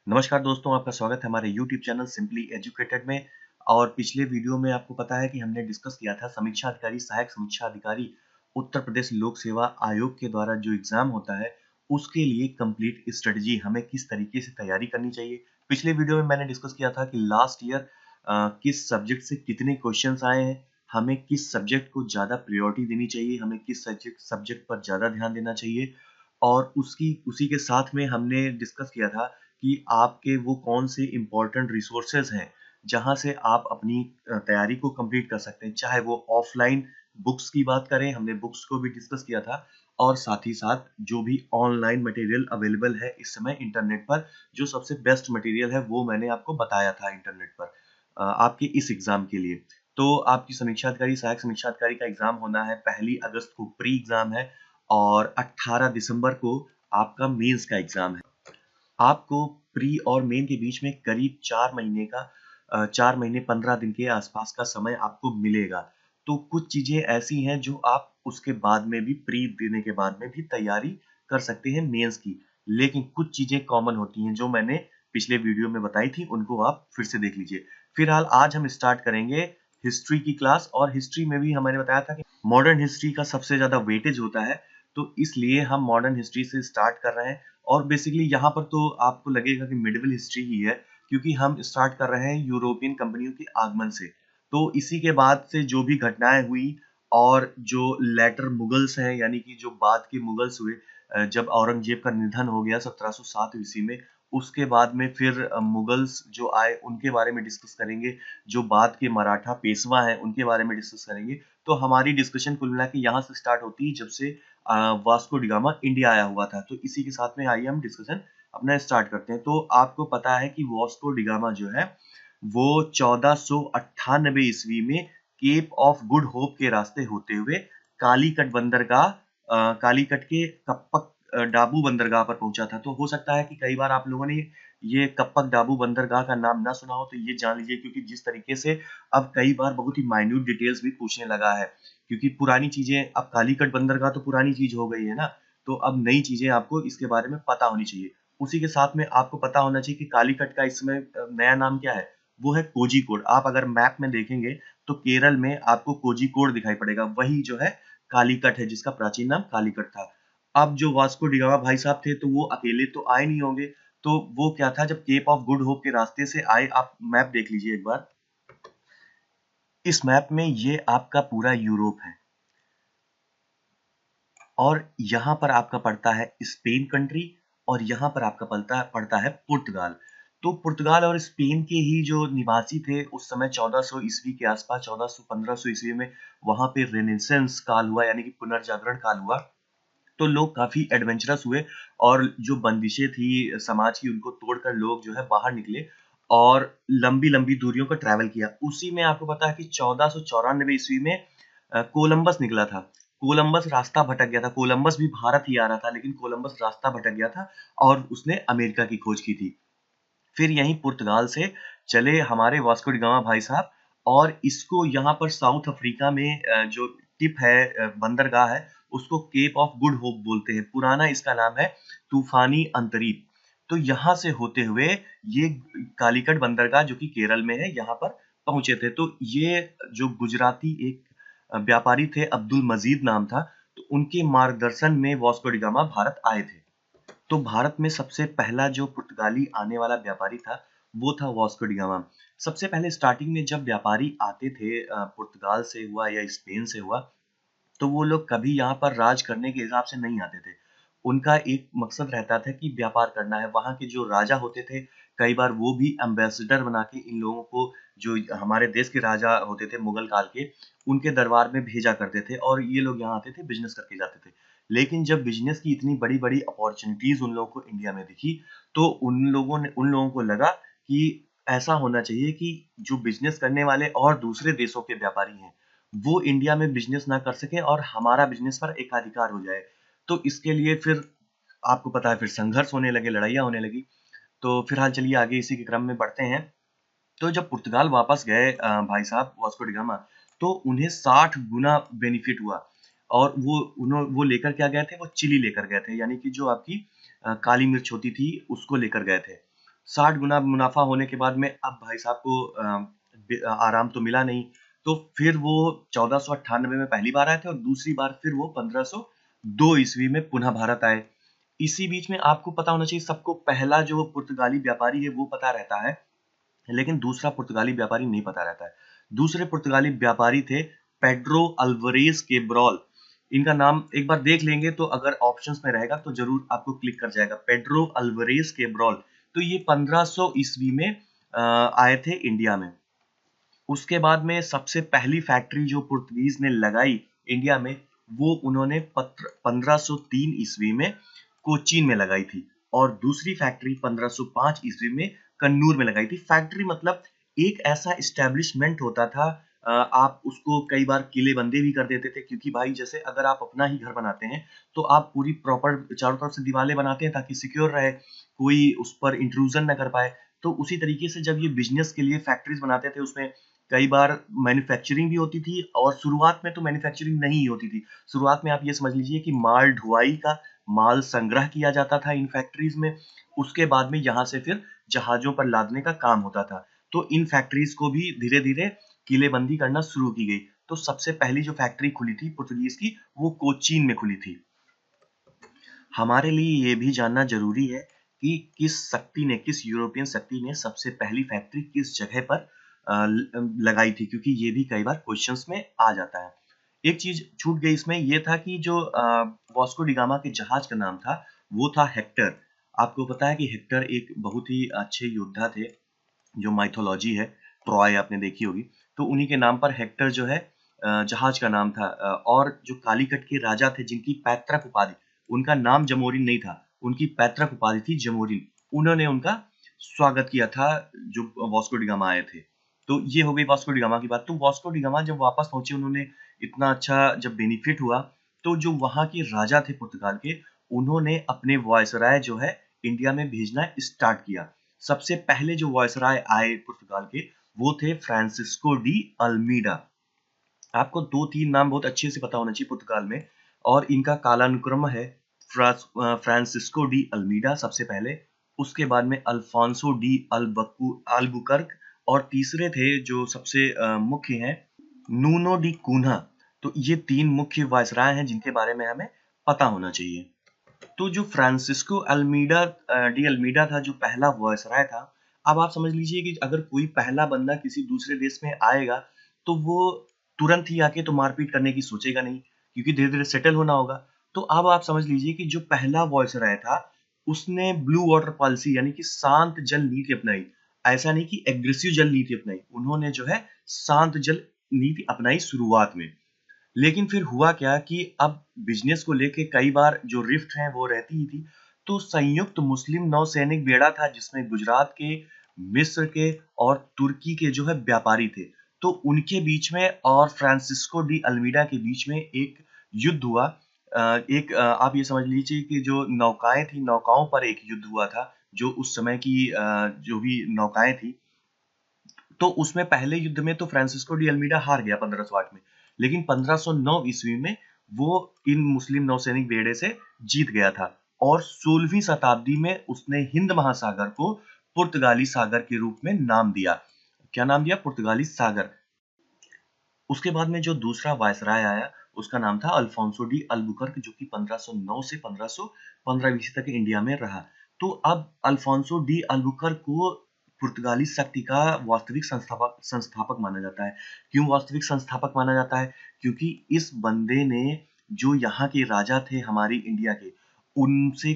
नमस्कार दोस्तों, आपका स्वागत है हमारे YouTube चैनल सिंपली एजुकेटेड में। और पिछले वीडियो में आपको पता है कि हमने डिस्कस किया था समीक्षा अधिकारी, सहायक समीक्षा अधिकारी उत्तर प्रदेश लोक सेवा आयोग के द्वारा जो एग्जाम होता है, उसके लिए कंप्लीट स्ट्रेटजी हमें किस तरीके से तैयारी करनी चाहिए। पिछले वीडियो में मैंने डिस्कस किया था कि लास्ट ईयर किस सब्जेक्ट से कितने क्वेश्चंस आए हैं, हमें किस सब्जेक्ट को ज़्यादा प्रायोरिटी देनी चाहिए, हमें किस सब्जेक्ट पर ज़्यादा ध्यान देना चाहिए। और उसी के साथ में हमने डिस्कस किया था कि आपके वो कौन से इम्पोर्टेंट रिसोर्सेज हैं, जहाँ से आप अपनी तैयारी को कंप्लीट कर सकते हैं। चाहे वो ऑफलाइन बुक्स की बात करें, हमने बुक्स को भी डिस्कस किया था, और साथ ही साथ जो भी ऑनलाइन मटेरियल अवेलेबल है इस समय इंटरनेट पर, जो सबसे बेस्ट मटेरियल है वो मैंने आपको बताया था इंटरनेट पर आपके इस एग्जाम के लिए। तो आपकी समीक्षा अधिकारी, सहायक समीक्षा अधिकारी का एग्जाम होना है, 1 अगस्त को प्री एग्जाम है और 18 दिसंबर को आपका मेंस का एग्जाम है। आपको प्री और मेन के बीच में करीब 4 महीने का 4 महीने 15 दिन के आसपास का समय आपको मिलेगा। तो कुछ चीज़ें ऐसी हैं जो आप उसके बाद में भी, प्री देने के बाद में भी तैयारी कर सकते हैं मेंस की। लेकिन कुछ चीज़ें कॉमन होती हैं जो मैंने पिछले वीडियो में बताई थी, उनको आप फिर से देख लीजिए। फिलहाल आज हम स्टार्ट करेंगे हिस्ट्री की क्लास, और हिस्ट्री में भी मैंने बताया था कि मॉडर्न हिस्ट्री का सबसे ज़्यादा वेटेज होता है, तो इसलिए हम मॉडर्न हिस्ट्री से स्टार्ट कर रहे हैं। और बेसिकली यहाँ पर तो आपको लगेगा कि मिडिवल हिस्ट्री ही है, क्योंकि हम स्टार्ट कर रहे हैं यूरोपियन कंपनियों के आगमन से। तो इसी के बाद से जो भी घटनाएं हुई, और जो लेटर मुगल्स हैं, यानी कि जो बाद के मुगल्स हुए, जब औरंगजेब का निधन हो गया 1707 ईस्वी में, उसके बाद में फिर मुगल्स जो आए उनके बारे में डिस्कस करेंगे। जो बाद के मराठा पेशवा हैं उनके बारे में डिस्कस करेंगे। तो हमारी डिस्कशन कुल मिला के यहाँ से स्टार्ट होती है, जब से वास्को डी गामा इंडिया आया हुआ था। तो इसी के साथ में आइए हम डिस्कशन अपना स्टार्ट करते हैं। तो आपको पता है कि वास्को डी गामा जो है वो 1498 ईस्वी में केप ऑफ गुड होप के रास्ते होते हुए कालीकट बंदरगाह, कालीकट के कप्पक डाबू बंदरगाह पर पहुंचा था। तो हो सकता है कि कई बार आप लोगों ने ये कप्पक डाबू बंदरगाह का नाम ना सुना हो, तो ये जान लीजिए, क्योंकि जिस तरीके से अब कई बार बहुत ही माइन्यूट डिटेल्स भी पूछने लगा है, क्योंकि पुरानी चीजें, अब कालीकट बंदरगाह तो पुरानी चीज हो गई है ना, तो अब नई चीजें आपको इसके बारे में पता होनी चाहिए। उसी के साथ में आपको पता होना चाहिए कि कालीकट का इस समय नया नाम क्या है। वो है कोझिकोड। आप अगर मैप में देखेंगे तो केरल में आपको कोझिकोड दिखाई पड़ेगा, वही जो है कालीकट है, जिसका प्राचीन नाम कालीकट था। अब जो वास्को डी गामा भाई साहब थे, तो वो अकेले तो आए नहीं होंगे। तो वो क्या था, जब केप ऑफ गुड होप के रास्ते से आए, आप मैप देख लीजिए एक बार। इस मैप में ये आपका पूरा यूरोप है, और यहाँ पर आपका पड़ता है स्पेन कंट्री, और यहाँ पर आपका पड़ता है पुर्तगाल। तो पुर्तगाल और स्पेन के ही जो निवासी थे उस समय 1400 ईस्वी के आसपास, 1400-1500 ईस्वी में वहां पे रेनेसेंस काल हुआ, यानी कि पुनर्जागरण काल हुआ। तो लोग काफी एडवेंचरस हुए, और जो बंदिशें थी समाज की उनको तोड़कर लोग जो है बाहर निकले, और लंबी लंबी दूरियों का ट्रैवल किया। उसी में आपको पता है कि 1494 ईस्वी में कोलंबस निकला था। कोलंबस रास्ता भटक गया था। कोलंबस भी भारत ही आ रहा था, लेकिन कोलंबस रास्ता भटक गया था, और उसने अमेरिका की खोज की थी। फिर यहीं पुर्तगाल से चले हमारे वास्को डी गामा भाई साहब, और इसको यहाँ पर साउथ अफ्रीका में जो टिप है, बंदरगाह है, उसको केप ऑफ गुड होप बोलते हैं। पुराना इसका नाम है तूफानी अंतरीप। तो यहाँ से होते हुए ये कालीकट बंदरगाह, जो कि केरल में है, यहाँ पर पहुंचे थे। तो ये जो गुजराती एक व्यापारी थे, अब्दुल मजीद नाम था, तो उनके मार्गदर्शन में वास्को डी गामा भारत आए थे। तो भारत में सबसे पहला जो पुर्तगाली आने वाला व्यापारी था, वो था वास्को डी गामा। सबसे पहले स्टार्टिंग में जब व्यापारी आते थे, पुर्तगाल से हुआ या स्पेन से हुआ, तो वो लोग कभी यहाँ पर राज करने के हिसाब से नहीं आते थे। उनका एक मकसद रहता था कि व्यापार करना है। वहाँ के जो राजा होते थे, कई बार वो भी एम्बेसडर बना के इन लोगों को, जो हमारे देश के राजा होते थे मुगल काल के, उनके दरबार में भेजा करते थे, और ये लोग यहाँ आते थे, बिजनेस करके जाते थे। लेकिन जब बिजनेस की इतनी बड़ी बड़ी अपॉर्चुनिटीज उन लोगों को इंडिया में दिखी, तो उन लोगों को लगा कि ऐसा होना चाहिए कि जो बिजनेस करने वाले और दूसरे देशों के व्यापारी हैं, वो इंडिया में बिजनेस ना कर सके, और हमारा बिजनेस पर एकाधिकार हो जाए। तो इसके लिए फिर आपको पता है, फिर संघर्ष होने लगे, लड़ाइयाँ होने लगी। तो फिलहाल चलिए आगे इसी के क्रम में बढ़ते हैं। तो जब पुर्तगाल वापस गए भाई साहब वास्को डी गामा, तो उन्हें 60 गुना बेनिफिट हुआ। और वो लेकर क्या गए थे, वो चिली लेकर गए थे, यानी कि जो आपकी काली मिर्च होती थी, उसको लेकर गए थे। 60 गुना मुनाफा होने के बाद में अब भाई साहब को आराम तो मिला नहीं, तो फिर वो 1498 में पहली बार आए थे और दूसरी बार फिर वो 1502 ईस्वी में पुनः भारत आए। इसी बीच में आपको पता होना चाहिए, सबको पहला जो पुर्तगाली व्यापारी है वो पता रहता है, लेकिन दूसरा पुर्तगाली व्यापारी नहीं पता रहता है। दूसरे पुर्तगाली व्यापारी थे पेड्रो अल्वारेज केब्रॉल। इनका नाम एक बार देख लेंगे तो अगर ऑप्शंस में रहेगा तो जरूर आपको क्लिक कर जाएगा, पेड्रो अल्वारेज केब्रॉल। तो ये 1500 ईस्वी में आए थे इंडिया में। उसके बाद में सबसे पहली फैक्ट्री जो पुर्तगीज ने लगाई इंडिया में, वो उन्होंने 1503 ईस्वी में कोचीन में लगाई थी, और दूसरी फैक्ट्री 1505 ईस्वी में कन्नूर में लगाई थी। फैक्ट्री मतलब एक ऐसा इस्टेब्लिशमेंट होता था, आप उसको कई बार किलेबंदी भी कर देते थे, क्योंकि भाई जैसे अगर आप अपना ही घर बनाते हैं तो आप पूरी प्रॉपर चारों तरफ से दीवारें बनाते हैं ताकि सिक्योर रहे, कोई उस पर इंट्रूजन न कर पाए। तो उसी तरीके से जब ये बिजनेस के लिए फैक्ट्रीज बनाते थे, उसमें कई बार मैन्युफैक्चरिंग भी होती थी, और शुरुआत में तो मैन्युफैक्चरिंग नहीं होती थी। शुरुआत में आप ये समझ लीजिए कि माल ढुलाई का, माल संग्रह किया जाता था इन फैक्ट्रीज में, उसके बाद में यहाँ से फिर जहाजों पर लादने का काम होता था। तो इन फैक्ट्रीज को भी धीरे धीरे किलेबंदी करना शुरू की गई। तो सबसे पहली जो फैक्ट्री खुली थी पुर्तगीज की, वो कोचीन में खुली थी। हमारे लिए ये भी जानना जरूरी है कि किस यूरोपियन शक्ति ने सबसे पहली फैक्ट्री किस जगह पर लगाई थी, क्योंकि ये भी कई बार क्वेश्चंस में आ जाता है। एक चीज छूट गई इसमें, ये था कि जो वास्को डी गामा के जहाज का नाम था वो था हेक्टर। आपको पता है कि हेक्टर एक बहुत ही अच्छे योद्धा थे, जो माइथोलॉजी है, ट्रॉय आपने देखी होगी, तो उन्हीं के नाम पर हेक्टर जो है जहाज का नाम था। और जो कालीकट के राजा थे जिनकी पैतृक उपाधि, उनका नाम जमोरिन नहीं था, उनकी पैतृक उपाधि थी जमोरिन, उन्होंने उनका स्वागत किया था जो वास्को डी गामा आए थे। तो ये हो गई वास्को डी गामा की बात। तो वास्को डी गामा जब वापस पहुंचे, उन्होंने इतना अच्छा जब बेनिफिट हुआ, तो जो वहां के राजा थे पुर्तगाल के, उन्होंने अपने वॉयसराय जो है इंडिया में भेजना स्टार्ट किया। सबसे पहले जो वॉयसराय आए पुर्तगाल के, वो थे फ्रांसिस्को डी अल्मीडा। आपको 2-3 नाम बहुत अच्छे से पता होना चाहिए पुर्तगाल में, और इनका कालानुक्रम है फ्रांसिस्को डी अल्मीडा सबसे पहले, उसके बाद में अल्फांसो डी अल्बुकर्क, और तीसरे थे जो सबसे मुख्य हैं, नूनो डी कून्हा। तो ये 3 मुख्य वायसराय हैं जिनके बारे में हमें पता होना चाहिए। तो जो फ्रांसिस्को डी अल्मीडा था, जो पहला वॉयसराय था, अब आप समझ लीजिए कि अगर कोई पहला बंदा किसी दूसरे देश में आएगा, तो वो तुरंत ही आके तो मारपीट करने की सोचेगा नहीं, क्योंकि धीरे धीरे सेटल होना होगा। तो अब आप समझ लीजिए कि जो पहला वॉयसराय था, उसने ब्लू वाटर पॉलिसी यानी कि शांत जल नीति अपनाई। ऐसा नहीं कि एग्रेसिव जल नीति अपनाई, उन्होंने जो है शांत जल नीति अपनाई शुरुआत में। लेकिन फिर हुआ क्या कि अब बिजनेस को लेके कई बार जो रिफ्ट हैं वो रहती ही थी। तो संयुक्त मुस्लिम नौसैनिक बेड़ा था जिसमें गुजरात के, मिस्र के और तुर्की के जो है व्यापारी थे। तो उनके बीच में और फ्रांसिस्को डी अल्मीडा के बीच में एक युद्ध हुआ। आप ये समझ लीजिए कि जो नौकाएं थी, नौकाओं पर एक युद्ध हुआ था, जो उस समय की जो भी नौकाएं थी। तो उसमें पहले युद्ध में तो फ्रांसिस्को डी अल्मीडा हार गया 1508 में, लेकिन 1509 ईस्वी में वो इन मुस्लिम नौसैनिक बेड़े से जीत गया था, और 16वीं शताब्दी में उसने हिंद महासागर को पुर्तगाली सागर के रूप में नाम दिया। क्या नाम दिया? पुर्तगाली सागर। उसके बाद में जो दूसरा वायसराय आया, उसका नाम था अल्फोंसो डी अल्बुकर्क, जो कि 1509 से 1515 ईस्वी तक इंडिया में रहा। तो अब अल्फोंसो डी अल्बुकर्क को पुर्तगाली शक्ति का वास्तविक संस्थापक माना जाता है। क्यों वास्तविक संस्थापक माना जाता है? क्योंकि इस बंदे ने जो यहाँ के राजा थे हमारी इंडिया के, उनसे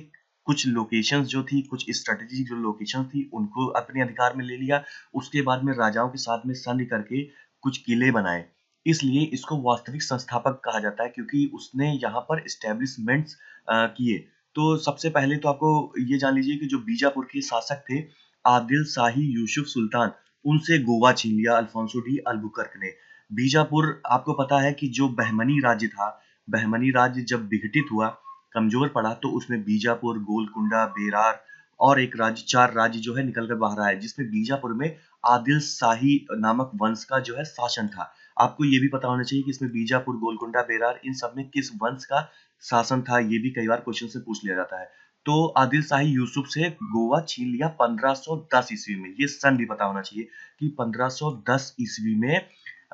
कुछ लोकेशंस जो थी, कुछ स्ट्रेटेजिक जो लोकेशन थी, उनको अपने अधिकार में ले लिया। उसके बाद में राजाओं के साथ में संधि करके कुछ किले बनाए। इसलिए इसको वास्तविक संस्थापक कहा जाता है, क्योंकि उसने यहाँ पर एस्टेब्लिशमेंट्स किए। तो सबसे पहले तो आपको ये जान लीजिए कि जो बीजापुर के शासक थे आदिल शाही यूसुफ सुल्तान, उनसे गोवा छीन लिया अल्फोंसो डी अल्बुकर्क ने। बीजापुर आपको पता है कि जो बहमनी राज्य था, बहमनी राज्य जब विघटित हुआ, कमजोर पड़ा, तो उसमें बीजापुर, गोलकुंडा, बेरार और एक राज्य, 4 राज्य जो है निकल कर बाहर आए, जिसमें बीजापुर में आदिल शाही नामक वंश का जो है शासन था। आपको ये भी पता होना चाहिए कि इसमें बीजापुर, गोलकुंडा, बेरार, इन सब में किस वंश का शासन था, ये भी कई बार क्वेश्चन से पूछ लिया जाता है। तो आदिल शाही यूसुफ से गोवा छीन लिया 1510 ईस्वी में। ये सन भी पता होना चाहिए कि 1510 ईस्वी में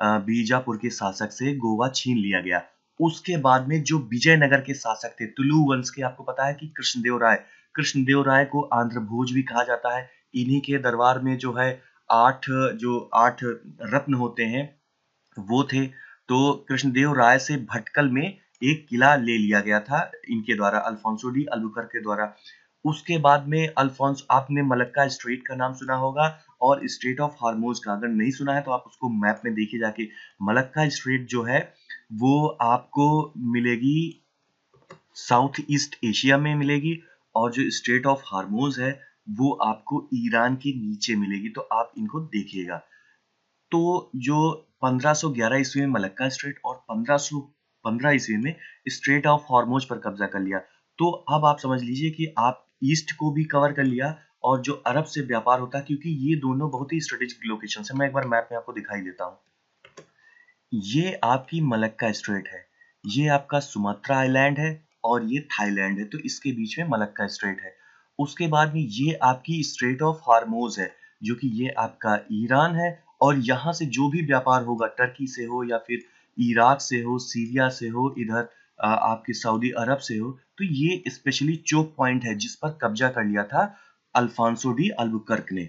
बीजापुर के शासक से गोवा छीन लिया गया। उसके बाद में जो विजयनगर के शासक थे तुलु वंश के, आपको पता है कि कृष्णदेव राय को आंध्र भोज भी कहा जाता है। इन्हीं के दरबार में जो है आठ रत्न होते हैं वो थे। तो कृष्णदेव राय से भटकल में एक किला ले लिया गया था इनके द्वारा, अल्फोंसो डी अल्बुकर्क के द्वारा। उसके बाद में अल्फोंस आपने मलक्का स्ट्रेट का नाम सुना होगा और स्ट्रेट ऑफ हार्मोज का, अगर नहीं सुना है तो आप उसको मैप में देखिए जाके। मलक्का स्ट्रेट जो है वो आपको मिलेगी साउथ ईस्ट एशिया में मिलेगी, और जो स्ट्रेट ऑफ हार्मोज है वो आपको ईरान के नीचे मिलेगी। तो आप इनको देखिएगा। तो जो 1511 ईस्वी में मलक्का स्ट्रेट और 1515 ईस्वी में स्ट्रेट ऑफ हॉर्मोज पर कब्जा कर लिया। तो अब आप समझ लीजिए कि आप ईस्ट को भी कवर कर लिया और जो अरब से व्यापार होता है, क्योंकि ये दोनों बहुत ही स्ट्रेटेजिक लोकेशन है। मैं एक बार मैप में आपको दिखाई देता हूँ। ये आपकी मलक्का स्ट्रेट है, ये आपका सुमात्रा आइलैंड है और ये थाईलैंड है। तो इसके बीच में मलक्का स्ट्रेट है। उसके बाद में ये आपकी स्ट्रेट ऑफ हार्मोज है, जो कि ये आपका ईरान है। और यहाँ से जो भी व्यापार होगा, टर्की से हो या फिर इराक से हो, सीरिया से हो, इधर आपके सऊदी अरब से हो, तो ये स्पेशली चोक पॉइंट है जिस पर कब्जा कर लिया था अल्फांसो डी अल्बुकर्क ने।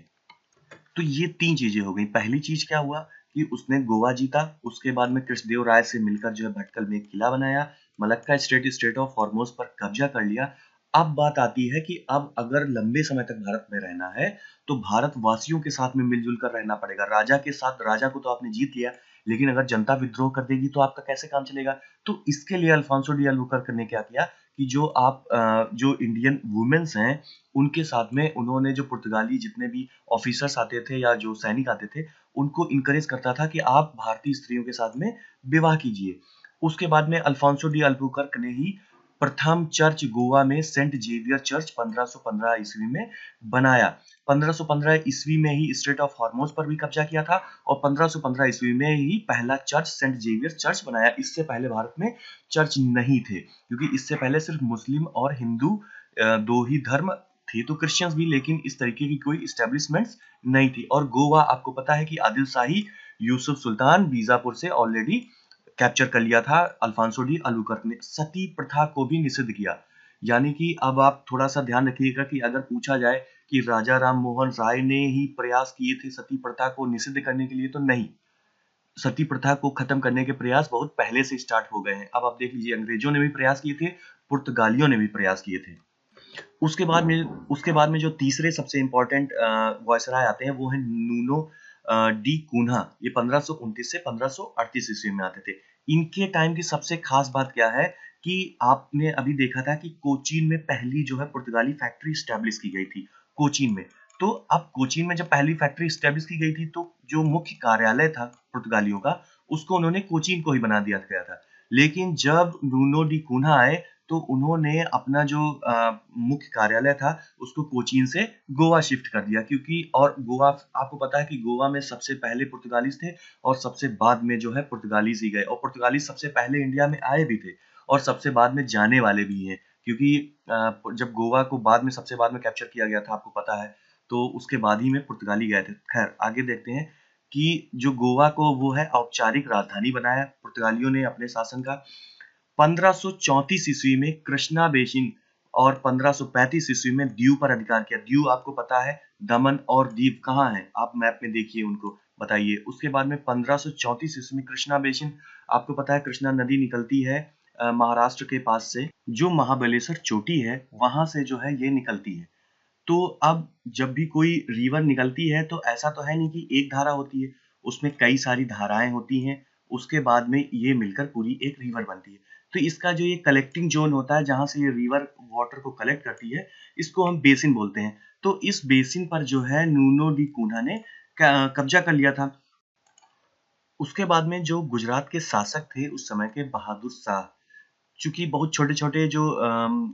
तो ये 3 चीजें हो गई। पहली चीज क्या हुआ कि उसने गोवा जीता, उसके बाद में कृष्णदेव राय से मिलकर जो है भटकल में एक किला बनाया, मलक्का स्ट्रेट ऑफ हॉर्मोज पर कब्जा कर लिया। अब बात आती है कि अब अगर लंबे समय तक भारत में रहना है तो भारतवासियों के साथ में मिलजुल कर रहना पड़ेगा। राजा के साथ, राजा को तो आपने जीत लिया, लेकिन अगर जनता विद्रोह कर देगी तो आपका कैसे काम चलेगा। तो इसके लिए अल्फांसो डी अल्बुकर्क ने क्या किया कि जो इंडियन वुमेन्स हैं उनके साथ में उन्होंने जो पुर्तगाली जितने भी ऑफिसर्स आते थे या जो सैनिक आते थे, उनको इनकरेज करता था कि आप भारतीय स्त्रियों के साथ में विवाह कीजिए। उसके बाद में अल्फोंसो डी अल्बुकर्क ने ही प्रथम चर्च गोवा में सेंट जेवियर चर्च 1515 ईस्वी में बनाया। 1515 ईस्वी में ही स्ट्रेट ऑफ हॉर्मोज पर भी कब्जा किया था और 1515 ईस्वी में ही पहला चर्च सेंट जेवियर चर्च बनाया। इससे पहले भारत में चर्च नहीं थे, क्योंकि इससे पहले सिर्फ मुस्लिम और हिंदू दो ही धर्म थे, तो क्रिश्चियंस भी, लेकिन इस तरीके की कोई इस्टेब्लिशमेंट्स नहीं थी। और गोवा आपको पता है कि आदिल शाही यूसुफ सुल्तान बीजापुर से ऑलरेडी कैप्चर कर लिया था अल्फांसो डी अल्बुकर्क ने। सती प्रथा को भी निषिद्ध किया। यानी कि अब आप थोड़ा सा ध्यान रखिएगा कि अगर पूछा जाए कि राजा राम मोहन राय ने ही प्रयास किए थे सती प्रथा को निषिद्ध करने के लिए, तो नहीं। सती प्रथा को खत्म करने के प्रयास बहुत पहले से स्टार्ट हो गए हैं। अब आप देख लीजिए, अंग्रेजों ने भी प्रयास किए थे, पुर्तगालियों ने भी प्रयास किए थे। उसके बाद में जो तीसरे सबसे इंपॉर्टेंट वायसराय आते हैं वो है नूनो डी कून्हा। ये 1529 से 1538 ईस्वी में आते थे। इनके टाइम की सबसे खास बात क्या है कि आपने अभी देखा था कि कोचीन में पहली जो है पुर्तगाली फैक्ट्री स्टैब्लिश की गई थी कोचीन में। तो अब कोचीन में जब पहली फैक्ट्री स्टैब्लिश की गई थी तो जो मुख्य कार्यालय था पुर्तगालियों का, उसको उन्होंने कोचीन को ही बना दिया गया था। लेकिन जब नूनो डी कून्हा आए तो उन्होंने अपना जो मुख्य कार्यालय था उसको कोचीन से गोवा शिफ्ट कर दिया, क्योंकि और गोवा, आपको पता है कि गोवा में सबसे पहले पुर्तगालीज थे और सबसे बाद में जो है पुर्तगालीज ही गए, और पुर्तगालीज सबसे पहले इंडिया में आए भी थे और सबसे बाद में जाने वाले भी हैं, क्योंकि जब गोवा को बाद में सबसे बाद में कैप्चर किया गया था, आपको पता है, तो उसके बाद ही में पुर्तगाली गए थे। खैर आगे देखते हैं कि जो गोवा को वो है औपचारिक राजधानी बनाया पुर्तगालियों ने अपने शासन का। 1534 ईस्वी में कृष्णा बेसिन और 1535 ईस्वी में दीव पर अधिकार किया। दीव आपको पता है, दमन और दीव कहाँ है, आप मैप में देखिए, उनको बताइए। उसके बाद में 1534 ईस्वी में कृष्णा बेसिन, आपको पता है कृष्णा नदी निकलती है महाराष्ट्र के पास से, जो महाबलेश्वर चोटी है वहां से जो है ये निकलती है। तो अब जब भी कोई रिवर निकलती है तो ऐसा तो है नहीं कि एक धारा होती है, उसमें कई सारी धाराएं होती हैं। उसके बाद में ये मिलकर पूरी एक रिवर बनती है। तो इसका जो ये कलेक्टिंग जोन होता है जहां से ये रिवर वाटर को कलेक्ट करती है, इसको हम बेसिन बोलते हैं। तो इस बेसिन पर जो है नूनो डी कून्हा ने कब्जा कर लिया था। उसके बाद में जो गुजरात के शासक थे उस समय के, बहादुर शाह, चूंकि बहुत छोटे-छोटे जो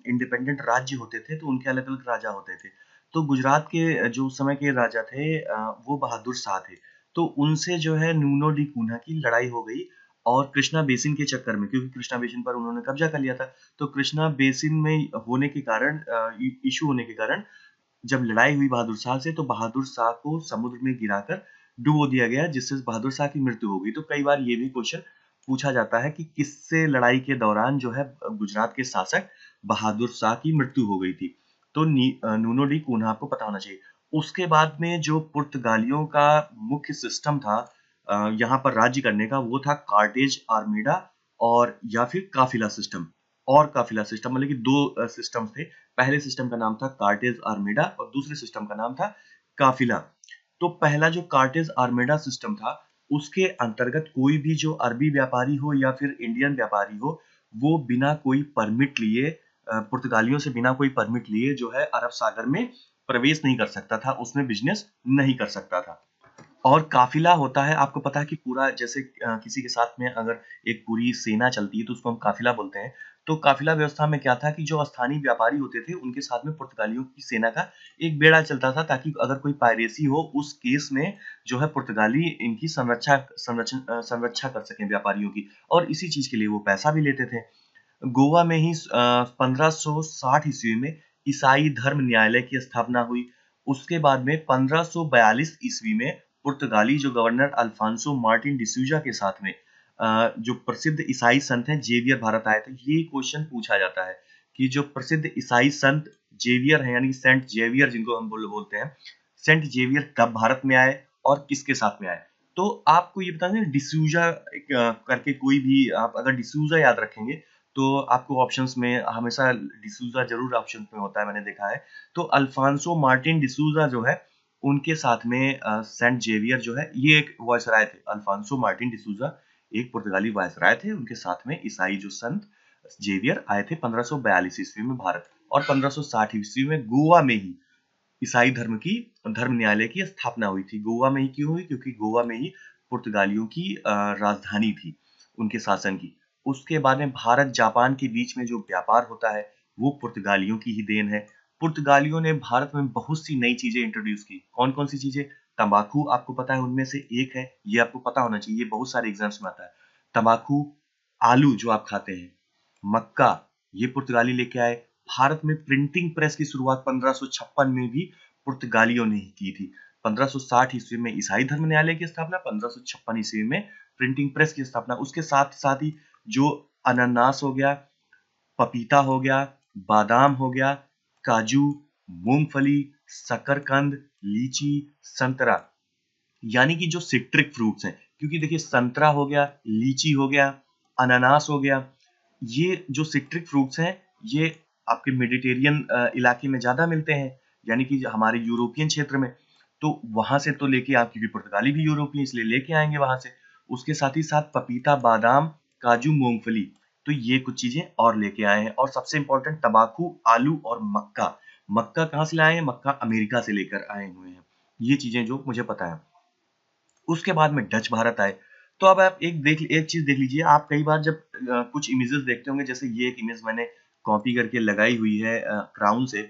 इंडिपेंडेंट राज्य होते थे तो उनके अलग-अलग राजा होते थे। तो गुजरात के जो उस समय के राजा थे वो बहादुर शाह थे। तो उनसे जो है नूनो डी कून्हा की लड़ाई हो गई और कृष्णा बेसिन के चक्कर में, क्योंकि कृष्णा बेसिन पर उन्होंने कब्जा कर लिया था, तो कृष्णा बेसिन में होने के कारण इशू होने के कारण जब लड़ाई हुई बहादुर शाह से, तो बहादुर शाह को समुद्र में गिराकर डुबो दिया गया, जिससे बहादुर शाह की मृत्यु हो गई। तो कई बार ये भी क्वेश्चन पूछा जाता है कि किससे लड़ाई के दौरान जो है गुजरात के शासक बहादुर शाह की मृत्यु हो गई थी। तो नूनो डी कून्हा आपको पता होना चाहिए। उसके बाद में जो पुर्तगालियों का मुख्य सिस्टम था यहाँ पर राज्य करने का, वो था कार्टेज आर्मेडा और या फिर काफिला सिस्टम। और काफिला सिस्टम मतलब कि दो सिस्टम्स थे। पहले सिस्टम का नाम था कार्टेज आर्मेडा और दूसरे सिस्टम का नाम था काफिला। तो पहला जो कार्टेज आर्मेडा सिस्टम था, उसके अंतर्गत कोई भी जो अरबी व्यापारी हो या फिर इंडियन व्यापारी हो, वो बिना कोई परमिट लिए पुर्तगालियों से बिना कोई परमिट लिए जो है अरब सागर में प्रवेश नहीं कर सकता था, उसमें बिजनेस नहीं कर सकता था। और काफिला होता है, आपको पता है कि पूरा जैसे किसी के साथ में अगर एक पूरी सेना चलती है तो उसको हम काफिला बोलते हैं। तो काफिला व्यवस्था में क्या था कि जो स्थानीय व्यापारी होते थे, उनके साथ में पुर्तगालियों की सेना का एक बेड़ा चलता था, ताकि अगर कोई पायरेसी हो उस केस में जो है पुर्तगाली इनकी संरक्षा कर सकें व्यापारियों की, और इसी चीज के लिए वो पैसा भी लेते थे। गोवा में ही 1560 ईस्वी में ईसाई धर्म न्यायालय की स्थापना हुई। उसके बाद में 1542 ईस्वी में पुर्तगाली जो गवर्नर अल्फांसो मार्टिन डिसूजा के साथ में जो प्रसिद्ध ईसाई संत हैं जेवियर भारत आए थे। ये क्वेश्चन पूछा जाता है कि जो प्रसिद्ध ईसाई संत जेवियर हैं, यानी सेंट जेवियर जिनको हम बोलते हैं, सेंट जेवियर कब भारत में आए और किसके साथ में आए। तो आपको ये बता दें, डिसूजा करके कोई भी आप अगर डिसूजा याद रखेंगे तो आपको ऑप्शंस में हमेशा डिसूजा जरूर ऑप्शन में होता है, मैंने देखा है। तो अल्फांसो मार्टिन डिसूजा जो है, उनके साथ में सेंट जेवियर जो है, ये एक वायसराय थे। अल्फांसो मार्टिन डिसूजा एक पुर्तगाली वायसराय थे, उनके साथ में ईसाई जो संत जेवियर आए थे 1542 ईस्वी में भारत, और 1560 ईस्वी में गोवा में ही ईसाई धर्म न्यायालय की स्थापना हुई थी। गोवा में ही क्यों हुई? क्योंकि गोवा में ही पुर्तगालियों की राजधानी थी, उनके शासन की। उसके बाद में भारत जापान के बीच में जो व्यापार होता है, वो पुर्तगालियों की ही देन है। पुर्तगालियों ने भारत में बहुत सी नई चीजें इंट्रोड्यूस की। कौन कौन सी चीजें? तंबाकू आपको पता है उनमें से एक है, ये आपको पता होना चाहिए, बहुत सारे एग्जाम्स में आता है। तंबाकू, आलू जो आप खाते हैं, मक्का, ये पुर्तगाली लेके आए। भारत में प्रिंटिंग प्रेस की शुरुआत 1556 में भी पुर्तगालियों ने ही की थी। 1560 ईस्वी में ईसाई धर्म न्यायालय की स्थापना, 1556 ईस्वी में प्रिंटिंग प्रेस की स्थापना। उसके साथ साथ ही जो अनानास हो गया, पपीता हो गया, बादाम हो गया, काजू, मूंगफली, शकरकंद, लीची, संतरा, यानी कि जो सिट्रिक फ्रूट्स हैं, क्योंकि देखिए संतरा हो गया, लीची हो गया, अनानास हो गया, ये जो सिट्रिक फ्रूट्स हैं, ये आपके मेडिटेरियन इलाके में ज्यादा मिलते हैं, यानी कि हमारे यूरोपियन क्षेत्र में। तो वहां से तो लेके आप, क्योंकि पुर्तगाली भी यूरोपियन इसलिए लेके आएंगे वहां से। उसके साथ ही साथ पपीता, बादाम, काजू, मूंगफली, तो ये कुछ चीजें और लेके आए हैं। और सबसे इंपॉर्टेंट तंबाकू, आलू और मक्का। मक्का कहाँ से लाए हैं? मक्का अमेरिका से लेकर आए हुए हैं। ये चीजें जो मुझे पता है। उसके बाद में डच भारत आए। तो अब आप एक चीज देख लीजिए, आप कई बार जब कुछ इमेजेस देखते होंगे, जैसे ये एक इमेज मैंने कॉपी करके लगाई हुई है क्राउन से,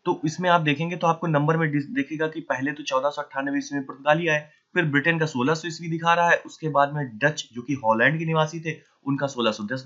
तो इसमें आप देखेंगे तो आपको नंबर में देखेगा कि पहले तो 1498 ईस्वी में पुर्तगाली आए, फिर ब्रिटेन का 1600 ईस्वी दिखा रहा है, उसके बाद में डच जो कि हॉलैंड के निवासी थे, उनका 1610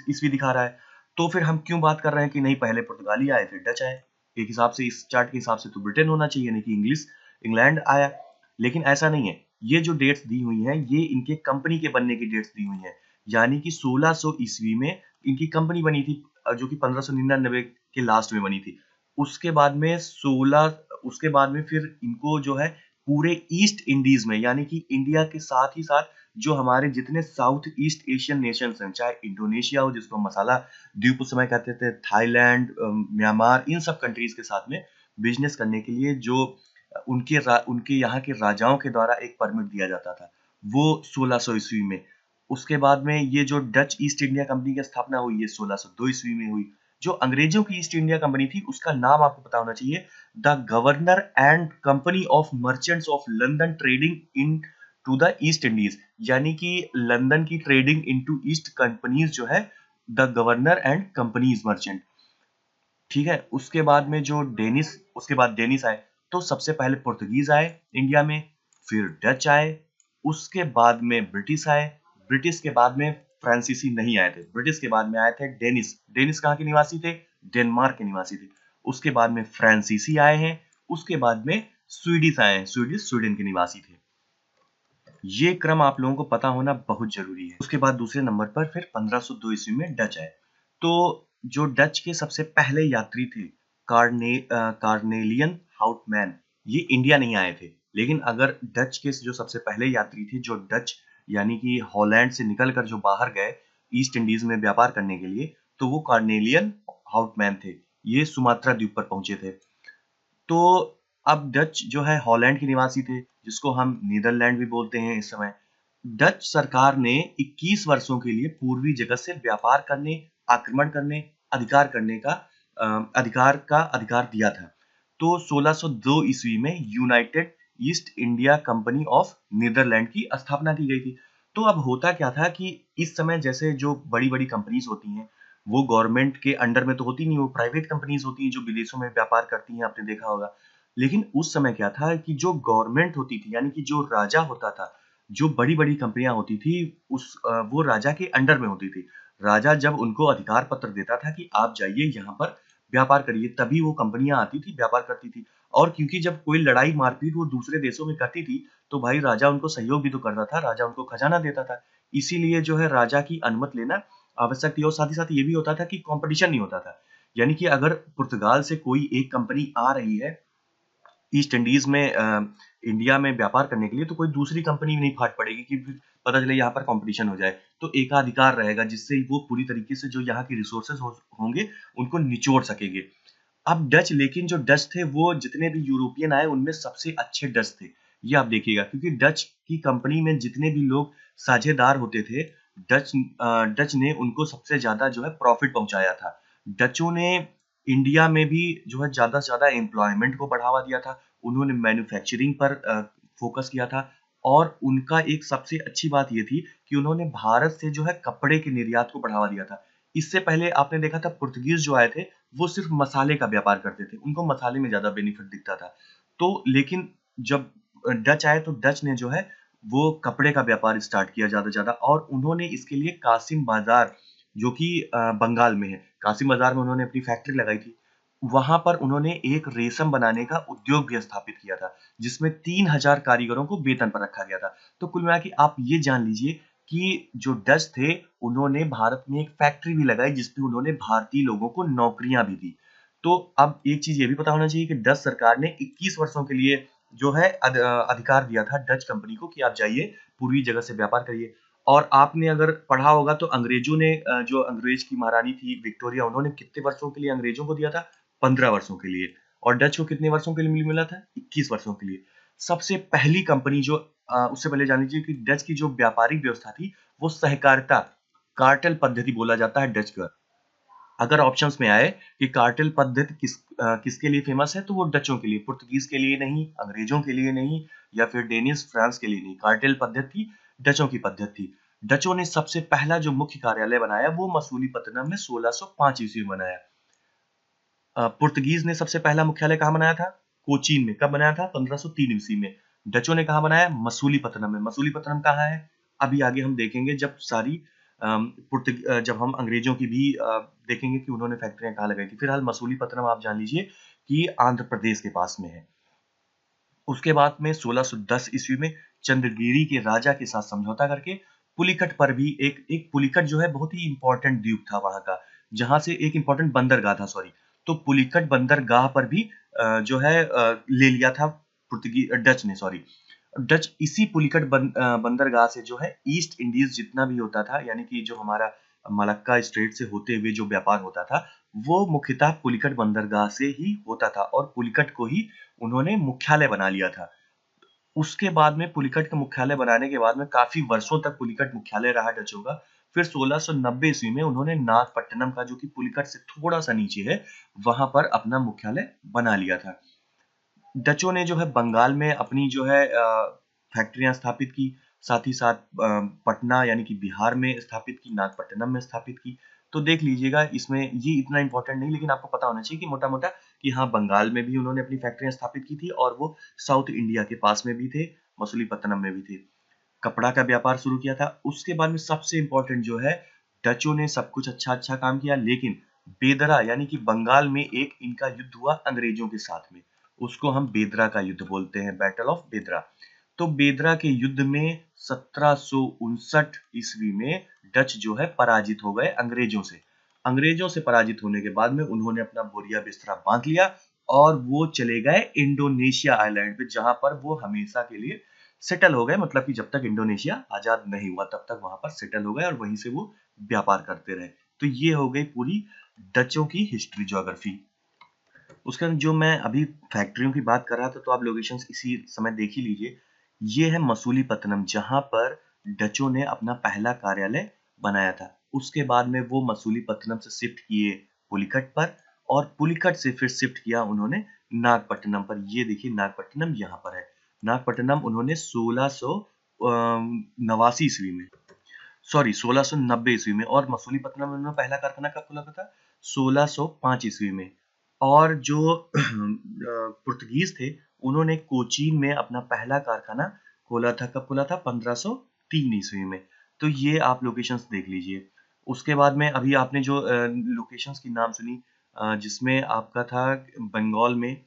ईस्वी दिखा रहा है। तो फिर हम क्यों बात कर रहे हैं कि नहीं पहले पुर्तगाली आए फिर डच आए? एक हिसाब से, इस चार्ट के हिसाब से तो ब्रिटेन होना चाहिए, नहीं कि इंग्लैंड आया। लेकिन ऐसा नहीं है। ये जो डेट्स दी हुई हैं, ये इनके कंपनी के बनने की डेट्स दी हुई हैं, यानी कि 1600 ईस्वी में इनकी कंपनी बनी थी, जो कि 1599 के लास्ट में बनी थी। उसके बाद में फिर इनको जो है पूरे ईस्ट इंडीज में, यानी कि इंडिया के साथ ही साथ जो हमारे जितने साउथ ईस्ट एशियन नेशंस हैं, चाहे इंडोनेशिया हो जिसको मसाला द्वीप उस समय कहते थे, थाईलैंड, म्यांमार, इन सब कंट्रीज के साथ में बिजनेस करने के लिए जो उनके यहाँ के राजाओं के द्वारा एक परमिट दिया जाता था, वो 1600 ईस्वी में। उसके बाद में ये जो डच ईस्ट इंडिया कंपनी की स्थापना हुई है 1602 ईस्वी में हुई। जो अंग्रेजों की ईस्ट इंडिया कंपनी थी, उसका नाम आपको पता होना चाहिए, the governor and company of merchants of London trading into the East Indies, यानी कि लंदन की ट्रेडिंग इनटू ईस्ट कंपनीज जो है, the governor and companies merchant. ठीक है। उसके बाद डेनिस आए। तो सबसे पहले पुर्तगीज आए इंडिया में, फिर डच आए, उसके बाद में ब्रिटिश आए, ब्रिटिश के बाद में फ्रांसीसी नहीं आए थे, ब्रिटिश के बाद में आए थे डेनिस। डेनिस कहाँ के निवासी थे? डेनमार्क के निवासी थे। उसके बाद में फ्रांसीसी आए हैं, उसके बाद में स्वीडिश आए हैं, स्वीडिश स्वीडन के निवासी थे। ये क्रम आप लोगों को पता होना बहुत जरूरी है। उसके बाद दूसरे नंबर पर फिर 1502 ईस्वी में डच आए। तो जो डच के सबसे पहले यात्री थे कार्नेलियन हाउटमैन, ये इंडिया नहीं आए थे, लेकिन अगर डच के जो सबसे पहले यात्री थे जो डच यानी कि हॉलैंड से निकलकर जो बाहर गए ईस्ट इंडीज में व्यापार करने के लिए, तो वो कार्नेलियन हाउटमैन थे। ये सुमात्रा द्वीप पर पहुंचे थे। तो अब डच जो है हॉलैंड के निवासी थे, जिसको हम नीदरलैंड भी बोलते हैं इस समय। डच सरकार ने 21 वर्षों के लिए पूर्वी जगत से व्यापार करने, आक्रमण करने, अधिकार दिया था। तो 1602 ईस्वी में United East India Company of Netherlands की स्थापना की गई थी। तो अब होता क्या था कि इस समय जैसे जो बड़ी-बड़ी कंपनीज होती हैं, वो गवर्नमेंट के अंडर में तो होती नहीं, वो प्राइवेट कंपनीज होती हैं जो विदेशों में व्यापार करती हैं, आपने देखा होगा। लेकिन उस समय क्या था कि जो गवर्नमेंट होती थी यानी कि जो राजा होता था, जो बड़ी-बड़ी कंपनियां होती थी वो राजा के अंडर में होती थी। राजा जब उनको अधिकार पत्र देता था कि आप जाइए यहाँ पर व्यापार करिए, तभी वो कंपनियां आती थी, व्यापार करती थी। और क्योंकि जब कोई लड़ाई मारपीट वो दूसरे देशों में करती थी, तो भाई राजा उनको सहयोग भी तो करता था, राजा उनको खजाना देता था। इसीलिए जो है राजा की अनुमति लेना आवश्यक थी और साथ ही साथ ये भी होता था कि कंपटीशन नहीं होता था। यानी कि अगर पुर्तगाल से कोई एक कंपनी आ रही है ईस्ट इंडीज में इंडिया में व्यापार करने के लिए, तो कोई दूसरी कंपनी नहीं फाट पड़ेगी कि पता चले यहाँ पर कंपटीशन हो जाए। तो एकाधिकार रहेगा जिससे वो पूरी तरीके से जो यहाँ की रिसोर्सेज होंगे उनको निचोड़ सकेंगे। अब डच, लेकिन जो डच थे वो जितने भी यूरोपियन आए उनमें सबसे अच्छे डच थे। ये आप देखिएगा क्योंकि डच की कंपनी में जितने भी लोग साझेदार होते थे, डच ने उनको सबसे ज्यादा जो है प्रॉफिट पहुंचाया था। डचों ने इंडिया में भी जो है ज्यादा से ज्यादा एम्प्लॉयमेंट को बढ़ावा दिया था। उन्होंने मैन्युफैक्चरिंग पर फोकस किया था और उनका एक सबसे अच्छी बात ये थी कि उन्होंने भारत से जो है कपड़े के निर्यात को बढ़ावा दिया था। इससे पहले आपने देखा था पुर्तगीज जो आए थे वो सिर्फ मसाले का व्यापार करते थे, उनको मसाले में ज्यादा बेनिफिट दिखता था। तो लेकिन जब डच आए तो डच ने जो है वो कपड़े का व्यापार स्टार्ट किया ज्यादा से ज्यादा और उन्होंने इसके लिए कासिम बाजार जो कि बंगाल में है, कासिम बाजार में उन्होंने अपनी फैक्ट्री लगाई थी। वहां पर उन्होंने एक रेशम बनाने का उद्योग भी स्थापित किया था, जिसमें 3000 कारीगरों को वेतन पर रखा गया था। तो कुल मिला के आप ये जान लीजिए कि जो डच थे उन्होंने भारत में एक फैक्ट्री भी लगाई जिसमें उन्होंने भारतीय लोगों को नौकरियां भी दी। तो अब एक चीज ये भी पता होना चाहिए कि डच सरकार ने 21 वर्षों के लिए जो है अधिकार दिया था डच कंपनी को कि आप जाइए पूर्वी जगत से व्यापार करिए। और आपने अगर पढ़ा होगा तो अंग्रेजों ने जो अंग्रेज की महारानी थी विक्टोरिया, उन्होंने कितने वर्षों के लिए अंग्रेजों को दिया था? 15 वर्षों के लिए। और डच को कितने वर्षों के लिए मिला था? 21 वर्षों के लिए। सबसे पहली कंपनी जो उससे पहले जान लीजिए कि डच की जो व्यापारिक व्यवस्था थी वो सहकारिता, कार्टेल पद्धति बोला जाता है डच का। अगर ऑप्शंस में आए कि कार्टेल पद्धति किसके लिए फेमस है तो वो डचों के लिए, पुर्तगीज के लिए नहीं, अंग्रेजों के लिए नहीं या फिर डेनिश फ्रांस के लिए नहीं। कार्टेल पद्धति डचों की पद्धति थी। डचों ने सबसे पहला जो मुख्य कार्यालय बनाया वो मसूलीपट्टनम में 1605 ईस्वी में बनाया। पुर्तगीज ने सबसे पहला मुख्यालय कहाँ बनाया था? कोचीन में। कब बनाया था? 1503 ईस्वी में। डचों ने कहाँ बनाया? मसूलीपट्टनम में। मसूलीपट्टनम कहाँ है? अभी आगे हम देखेंगे जब जब हम अंग्रेजों की भी देखेंगे कि उन्होंने फैक्ट्रियां कहाँ लगाई थी। फिलहाल मसूलीपट्टनम आप जान लीजिए कि आंध्र प्रदेश के पास में है। उसके बाद में 1610 ईस्वी में चंद्रगिरी के राजा के साथ समझौता करके पुलिकट पर भी एक पुलिकट जो है बहुत ही इंपॉर्टेंट द्वीप था वहां का, जहां से एक इंपॉर्टेंट बंदरगाह था, सॉरी। तो पुलिकट बंदरगाह पर भी जो है ले लिया था डच ने, सॉरी। डच इसी पुलिकट बंदरगाह से जो है ईस्ट इंडीज जितना भी होता था, यानी कि जो हमारा मलक्का स्ट्रेट से होते हुए जो व्यापार होता था वो मुख्यतः पुलिकट बंदरगाह से ही होता था और पुलिकट को ही उन्होंने मुख्यालय बना लिया था। उसके बाद में पुलिकट का मुख्यालय बनाने के बाद में काफी वर्षों तक पुलिकट मुख्यालय रहा डचों का। फिर 1690 ईस्वी में उन्होंने नागपट्टनम का, जो कि पुलिकट से थोड़ा सा नीचे है, वहां पर अपना मुख्यालय बना लिया था। डचों ने जो है बंगाल में अपनी जो है फैक्ट्रियां स्थापित की, साथ ही साथ पटना यानी कि बिहार में स्थापित की, नागपट्टनम में स्थापित की। तो देख लीजिएगा, इसमें ये इतना इंपॉर्टेंट नहीं, लेकिन आपको पता होना चाहिए कि मोटा मोटा कि हाँ, बंगाल में भी उन्होंने अपनी फैक्ट्रियां स्थापित की थी और वो साउथ इंडिया के पास में भी थे, मसूलीपट्टनम में भी थे। कपड़ा का व्यापार शुरू किया था। उसके बाद में सबसे इम्पोर्टेंट जो है, डचों ने सब कुछ अच्छा काम किया, लेकिन बेदरा यानी कि बंगाल में एक इनका युद्ध हुआ अंग्रेजों के साथ में। उसको हम बेदरा का युद्ध बोलते हैं, बैटल ऑफ बेदरा। तो बेदरा के युद्ध में 1759 ईस्वी में डच जो है पराजित हो गए अंग्रेजों से। अंग्रेजों से पराजित होने के बाद में उन्होंने अपना बोरिया बिस्तरा बांध लिया और वो चले गए इंडोनेशिया आइलैंड पे, जहां पर वो हमेशा के लिए सेटल हो गए। मतलब कि जब तक इंडोनेशिया आजाद नहीं हुआ तब तक वहां पर सेटल हो गए और वहीं से वो व्यापार करते रहे। तो ये हो गई पूरी डचों की हिस्ट्री ज्योग्राफी। उसके बाद जो मैं अभी फैक्ट्रियों की बात कर रहा था, तो आप लोकेशंस इसी समय देख ही लीजिए। ये है मसूलीपट्टनम, जहां पर डचों ने अपना पहला कार्यालय बनाया था। उसके बाद में वो मसूलीपट्टनम से शिफ्ट किए पुलिकट पर, और पुलिकट से फिर शिफ्ट किया उन्होंने नागपट्टनम पर। ये देखिए नागपट्टनम यहाँ पर है। नागपट्टनम उन्होंने 1689 ईस्वी में, सॉरी 1690 ईस्वी में, और मसूलीपट्टनम में उन्होंने पहला कारखाना कब खोला था? 1605 ईस्वी में। और जो पुर्तगीज थे, उन्होंने कोचीन में अपना पहला कारखाना खोला था। कब खोला था? 1503 ईस्वी में। तो ये आप लोकेशंस देख लीजिए। उसके बाद में अभी आपने जो लोकेशंस की नाम सुनी, जिसमें आपका था बंगाल में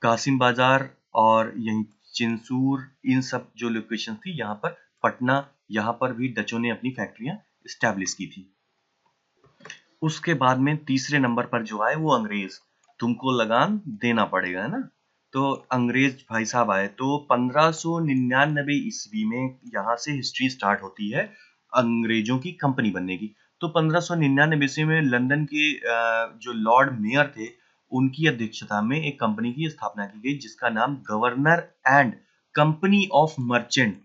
कासिम बाजार और यहीं चिंसूर, इन सब जो लोकेशन थी, यहाँ पर पटना, यहाँ पर भी डचों ने अपनी फैक्ट्रियां स्टैब्लिश की थी। उसके बाद में तीसरे नंबर पर जो आए वो अंग्रेज। तुमको लगान देना पड़ेगा, है ना? तो अंग्रेज भाई साहब आए। तो 1599 ईस्वी में यहाँ से हिस्ट्री स्टार्ट होती है अंग्रेजों की कंपनी बनने की। तो 1599 ईस्वी में लंदन के जो लॉर्ड मेयर थे, उनकी अध्यक्षता में एक कंपनी की स्थापना की गई, जिसका नाम governor and company of merchant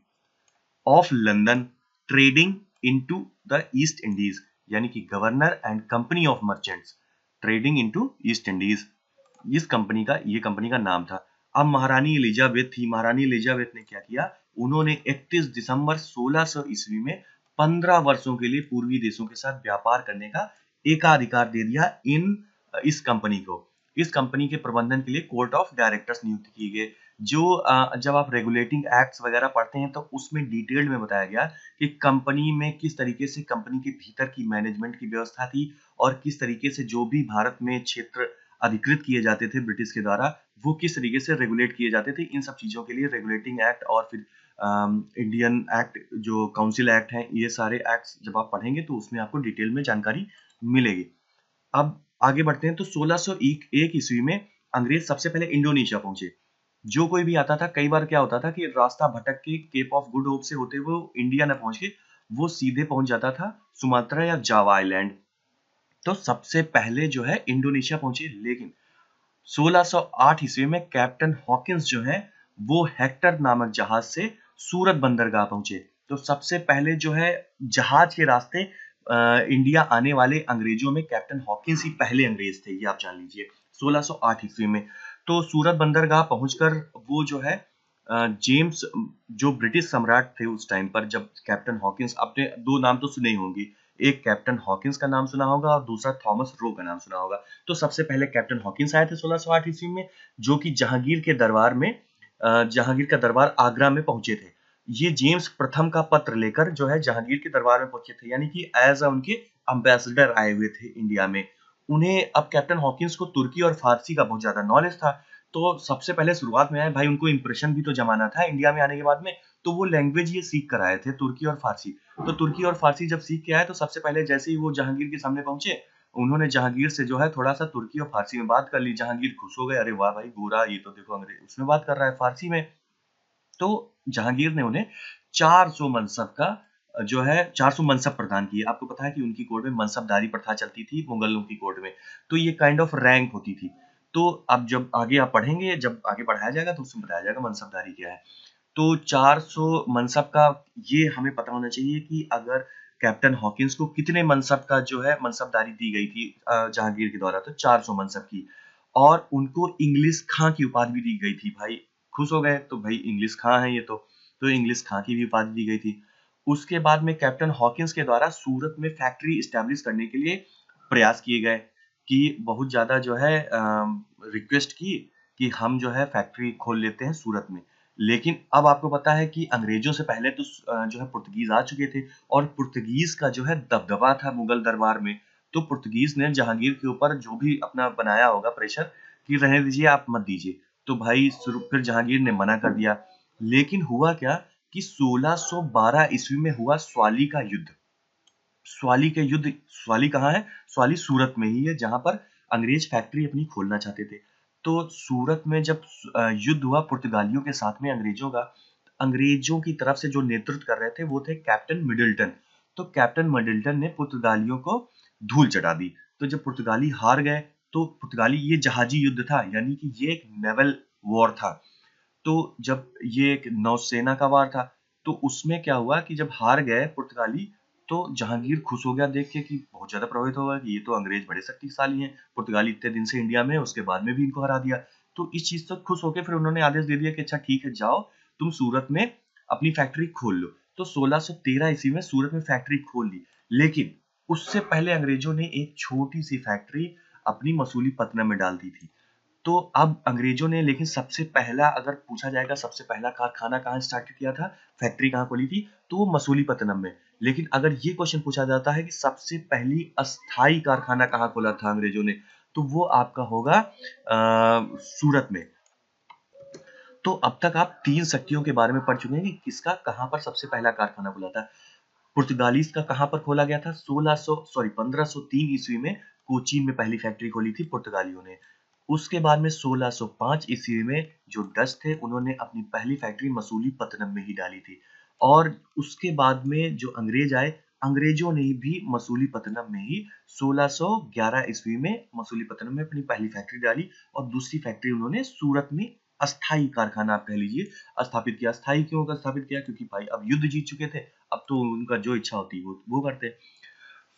of London trading into the East Indies, यानी कि governor and company of merchants trading into east Indies. ये कंपनी का नाम था। अब महारानी एलिजाबेथ थी। महारानी एलिजाबेथ ने क्या किया? उन्होंने 31 दिसंबर 1600 ईस्वी में 15 वर्षों के लिए पूर्वी देशों के साथ व्यापार करने का एकाधिकार दे दिया इस कंपनी को। इस कंपनी के प्रबंधन के लिए कोर्ट ऑफ डायरेक्टर्स नियुक्त किए गए। जो जब आप रेगुलेटिंग एक्ट्स वगैरह पढ़ते हैं, तो उसमें डिटेल्ड में बताया गया कि कंपनी में किस तरीके से कंपनी के भीतर की मैनेजमेंट की व्यवस्था थी, और किस तरीके से जो भी भारत में क्षेत्र अधिकृत किए जाते थे ब्रिटिश के द्वारा, वो किस तरीके से रेगुलेट किए जाते थे। इन सब चीजों के लिए रेगुलेटिंग एक्ट और फिर इंडियन एक्ट, जो काउंसिल एक्ट है, ये सारे एक्ट्स जब आप पढ़ेंगे तो उसमें आपको डिटेल में जानकारी मिलेगी। अब आगे बढ़ते हैं। तो 1601 ईस्वी में अंग्रेज सबसे पहले इंडोनेशिया पहुंचे। जो कोई भी आता था, कई बार क्या होता था कि रास्ता भटक के केप ऑफ गुड होप से होते हुए इंडिया न पहुंच के वो सीधे पहुंच जाता था सुमात्रा या जावा आइलैंड। तो सबसे पहले जो है इंडोनेशिया पहुंचे, लेकिन 1608 ईस्वी में कैप्टन हॉकिंस जो है वो हेक्टर नामक जहाज से सूरत बंदरगाह पहुंचे। तो सबसे पहले जो है जहाज के रास्ते इंडिया आने वाले अंग्रेजों में कैप्टन हॉकिंस ही पहले अंग्रेज थे, ये आप जान लीजिए, 1608 ईस्वी में। तो सूरत बंदरगाह पहुंचकर वो जो है जेम्स, जो ब्रिटिश सम्राट थे उस टाइम पर, जब कैप्टन हॉकिंस, आपने दो नाम तो सुने ही होंगे, एक कैप्टन हॉकिंस का नाम सुना होगा और दूसरा थॉमस रो का नाम सुना होगा। तो सबसे पहले कैप्टन हॉकिंस आए थे 1608 ईस्वी में, जो कि जहांगीर के दरबार में, जहांगीर का दरबार आगरा में पहुंचे थे। ये जेम्स प्रथम का पत्र लेकर जो है जहांगीर के दरबार में पहुंचे थे, यानी कि एज उनके एम्बेसडर आए हुए थे इंडिया में। उन्हें अब कैप्टन हॉकिंस को तुर्की और फारसी का बहुत ज्यादा नॉलेज था। तो सबसे पहले शुरुआत में आए भाई, उनको इंप्रेशन भी तो जमाना था इंडिया में आने के बाद में। तो वो लैंग्वेज ये सीख कर आए थे, तुर्की और फारसी। तो तुर्की और फारसी जब सीख के आए, तो सबसे पहले जैसे ही वो जहांगीर के सामने पहुंचे, उन्होंने जहांगीर से जो है थोड़ा सा तुर्की और फारसी में बात कर ली। जहांगीर खुश हो गए, अरे वाह भाई गोरा, ये तो देखो अंग्रेज उसमें बात कर रहा है फारसी में। तो जहांगीर ने उन्हें 400 मनसब का जो है 400 मनसब प्रदान किए। आपको पता है कि उनकी कोर्ट में मनसबदारी प्रथा चलती थी मुगलों की कोर्ट में, तो ये काइंड ऑफ रैंक होती थी। तो अब जब आगे आप पढ़ेंगे, जब आगे पढ़ाया जाएगा तो उसमें बताया जाएगा मनसबदारी क्या है। तो 400 मनसब का ये हमें पता होना चाहिए कि अगर कैप्टन हॉकिंस को कितने मनसब का जो है मनसबदारी दी गई थी जहांगीर के द्वारा, तो 400 मनसब की। और उनको इंग्लिश खां की उपाधि भी दी गई थी। भाई खुश हो गए, तो भाई इंग्लिश खां है ये तो इंग्लिश खां की भी उपाधि दी गई थी। उसके बाद में कैप्टन हॉकिंस के द्वारा सूरत में फैक्ट्री स्टैब्लिश करने के लिए प्रयास किए गए, कि बहुत ज्यादा जो है रिक्वेस्ट की कि हम जो है फैक्ट्री खोल लेते हैं सूरत में। लेकिन अब आपको पता है कि अंग्रेजों से पहले तो जो है पुर्तगीज आ चुके थे और पुर्तगीज का जो है दबदबा था मुगल दरबार में। तो पुर्तगीज ने जहांगीर के ऊपर जो भी अपना बनाया होगा प्रेशर कि रहने दीजिए, आप मत दीजिए। तो भाई फिर जहांगीर ने मना कर दिया। लेकिन हुआ क्या कि 1612 ईस्वी में हुआ स्वाली का युद्ध। स्वाली के युद्ध, स्वाली कहाँ है? स्वाली सूरत में ही है, जहां पर अंग्रेज फैक्ट्री अपनी खोलना चाहते थे। तो सूरत में जब युद्ध हुआ पुर्तगालियों के साथ में अंग्रेजों का, अंग्रेजों की तरफ से जो नेतृत्व कर रहे थे वो थे कैप्टन मिडल्टन। तो कैप्टन मिडल्टन ने पुर्तगालियों को धूल चटा दी। तो जब पुर्तगाली हार गए तो पुर्तगाली, ये जहाजी युद्ध था, यानी कि ये एक नेवल वॉर था। तो जब ये एक नौसेना का वार था, तो उसमें क्या हुआ कि जब हार गए पुर्तगाली, तो जहांगीर खुश हो गया देख के कि बहुत ज्यादा प्रभावित हो गया कि ये तो अंग्रेज बड़े शक्तिशाली हैं, पुर्तगाली इतने दिन से इंडिया में, उसके बाद में भी इनको हरा दिया। तो इस चीज से खुश होकर फिर उन्होंने आदेश दे दिया कि अच्छा ठीक है, जाओ तुम सूरत में अपनी फैक्ट्री खोल लो। तो 1613 ईस्वी में सूरत में फैक्ट्री खोल ली। लेकिन उससे पहले अंग्रेजों ने एक छोटी सी फैक्ट्री अपनी मसूलीपट्टनम में डाल दी थी। तो अब अंग्रेजों ने, लेकिन सबसे पहला अगर पूछा जाएगा सबसे पहला कारखाना कहाँ स्टार्ट किया था, फैक्ट्री कहाँ खोली थी, तो वो मसूलीपट्टनम में। लेकिन अगर ये क्वेश्चन पूछा जाता है कि सबसे पहली अस्थाई कारखाना कहाँ खोला था अंग्रेजों ने, तो वो आपका होगा सूरत में। तो अब तक आप 3 शक्तियों के बारे में पढ़ चुके हैं कि किसका कहाँ पर सबसे पहला कारखाना खुला था। पुर्तगालीज का कहाँ पर खोला गया था? 1503 ईस्वी में कोचीन में पहली फैक्ट्री खोली थी पुर्तगालियों ने। उसके बाद में 1605 ईस्वी में जो डच थे उन्होंने अपनी पहली फैक्ट्री मसूलीपट्टनम में ही डाली थी। और उसके बाद में जो अंग्रेज आए, अंग्रेजों ने भी मसूलीपट्टनम में ही 1611 ईस्वी में मसूलीपट्टनम में अपनी पहली फैक्ट्री डाली और दूसरी फैक्ट्री उन्होंने सूरत में अस्थाई कारखाना आप कह लीजिए स्थापित किया। अस्थाई क्यों स्थापित किया? क्योंकि भाई अब युद्ध जीत चुके थे, अब तो उनका जो इच्छा होती है वो करते।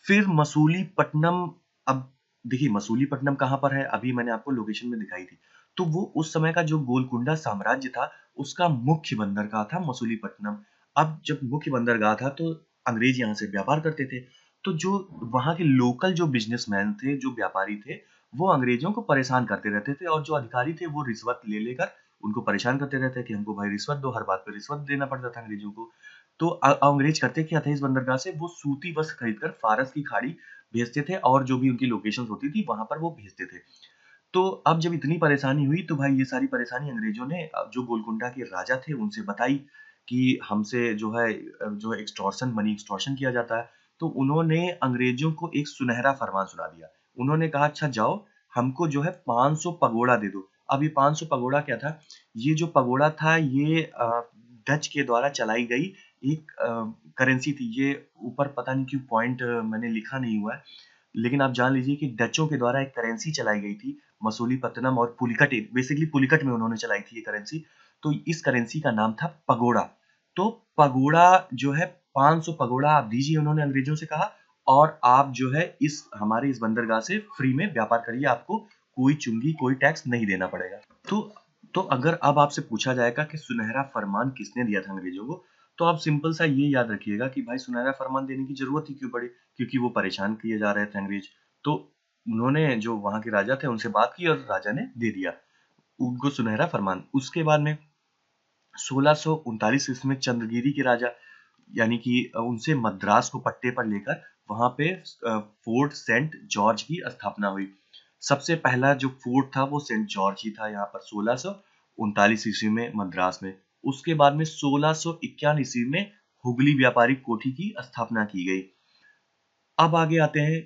फिर मसूलीपट्टनम, अब देखिए मसूलीपट्टनम कहाँ पर है, अभी मैंने आपको लोकेशन में दिखाई थी। तो वो उस समय का जो गोलकुंडा साम्राज्य था उसका मुख्य बंदरगाह था मसूलीपट्टनम। अब जब मुख्य बंदरगाह था तो अंग्रेज यहाँ से व्यापार करते थे। तो जो वहाँ के लोकल जो बिजनेसमैन थे, जो व्यापारी थे, वो अंग्रेजों को परेशान करते रहते थे और जो अधिकारी थे वो रिश्वत ले लेकर उनको परेशान करते रहते कि हमको भाई रिश्वत दो, हर बात पे रिश्वत देना पड़ता था अंग्रेजों को। तो अंग्रेज करते क्या थे, इस बंदरगाह से वो सूती वस्त्र खरीदकर फारस की खाड़ी भेजते थे और जो भी उनकी लोकेशन होती थी वहां पर वो भेजते थे। तो अब जब इतनी परेशानी हुई तो भाई ये सारी परेशानी अंग्रेजों ने जो गोलकुंडा के राजा थे उनसे बताई कि हमसे जो है एक्सटॉर्शन, मनी एक्सटॉर्शन किया जाता है। तो उन्होंने अंग्रेजों को एक सुनहरा फरमान सुना दिया। उन्होंने कहा अच्छा जाओ, हमको जो है 500 पगोड़ा दे दो। अब ये 500 पगोड़ा क्या था? ये जो पगोड़ा था ये डच के द्वारा चलाई गई एक करेंसी थी। ये ऊपर पता नहीं क्यों पॉइंट मैंने लिखा नहीं हुआ है, लेकिन आप जान लीजिए कि डचों के द्वारा एक करेंसी चलाई गई थी मसूलीपट्टनम और पुलिकट, बेसिकली पुलिकट में उन्होंने चलाई थी ये करेंसी। तो इस करेंसी का नाम था पगोड़ा। तो पगोड़ा जो है 500 पगोड़ा आप दीजिए, उन्होंने अंग्रेजों से कहा, और आप जो है इस हमारे इस बंदरगाह से फ्री में व्यापार करिए, आपको कोई चुंगी कोई टैक्स नहीं देना पड़ेगा। तो तो अगर अब आपसे पूछा जाएगा कि सुनहरा फरमान किसने दिया था अंग्रेजों को, तो आप सिंपल सा ये याद रखिएगा कि भाई सुनहरा फरमान देने की जरूरत ही क्यों पड़ी? क्योंकि वो परेशान किए जा रहे थे अंग्रेज। तो उन्होंने जो वहां के राजा थे उनसे बात की और राजा ने दे दिया उनको सुनहरा फरमान। उसके बाद में 1639 ईस्वी में चंद्रगिरी के राजा, यानी कि उनसे मद्रास को पट्टे पर लेकर वहां पे फोर्ट सेंट जॉर्ज की स्थापना हुई। सबसे पहला जो फोर्ट था वो सेंट जॉर्ज ही था यहाँ पर 1639 ईस्वी में मद्रास में। उसके बाद में 1651 ईस्वी में हुगली व्यापारिक कोठी की स्थापना की गई। अब आगे आते हैं,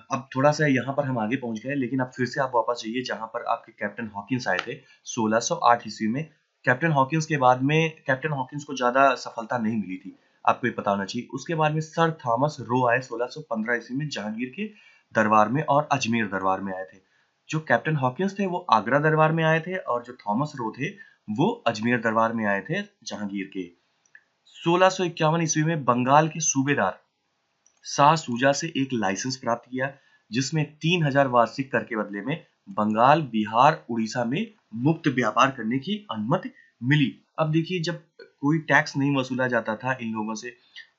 अब थोड़ा सा यहाँ पर हम आगे पहुंच गए, लेकिन अब फिर से आप वापस जाइए जहां पर आपके कैप्टन हॉकिंस आए थे 1608 ईस्वी में। कैप्टन हॉकिंस के बाद में कैप्टन हॉकिंस को ज्यादा सफलता नहीं मिली थी, आपको ये पता होना चाहिए। उसके बाद में सर थॉमस रो आए 1615 ईस्वी में जहांगीर के दरबार में और अजमेर दरबार में आए थे। जो कैप्टन हॉकिंस थे वो आगरा दरबार में आए थे और जो थॉमस रो थे वो अजमेर दरबार में आए थे जहांगीर के। 1651 ईस्वी में बंगाल के सूबेदार शाह सूजा से एक लाइसेंस प्राप्त किया, जिसमें 3000 वार्षिक कर के बदले में बंगाल, बिहार, उड़ीसा में मुक्त व्यापार करने की अनुमति मिली। अब देखिए जब कोई टैक्स नहीं वसूला जाता था इन लोगों से,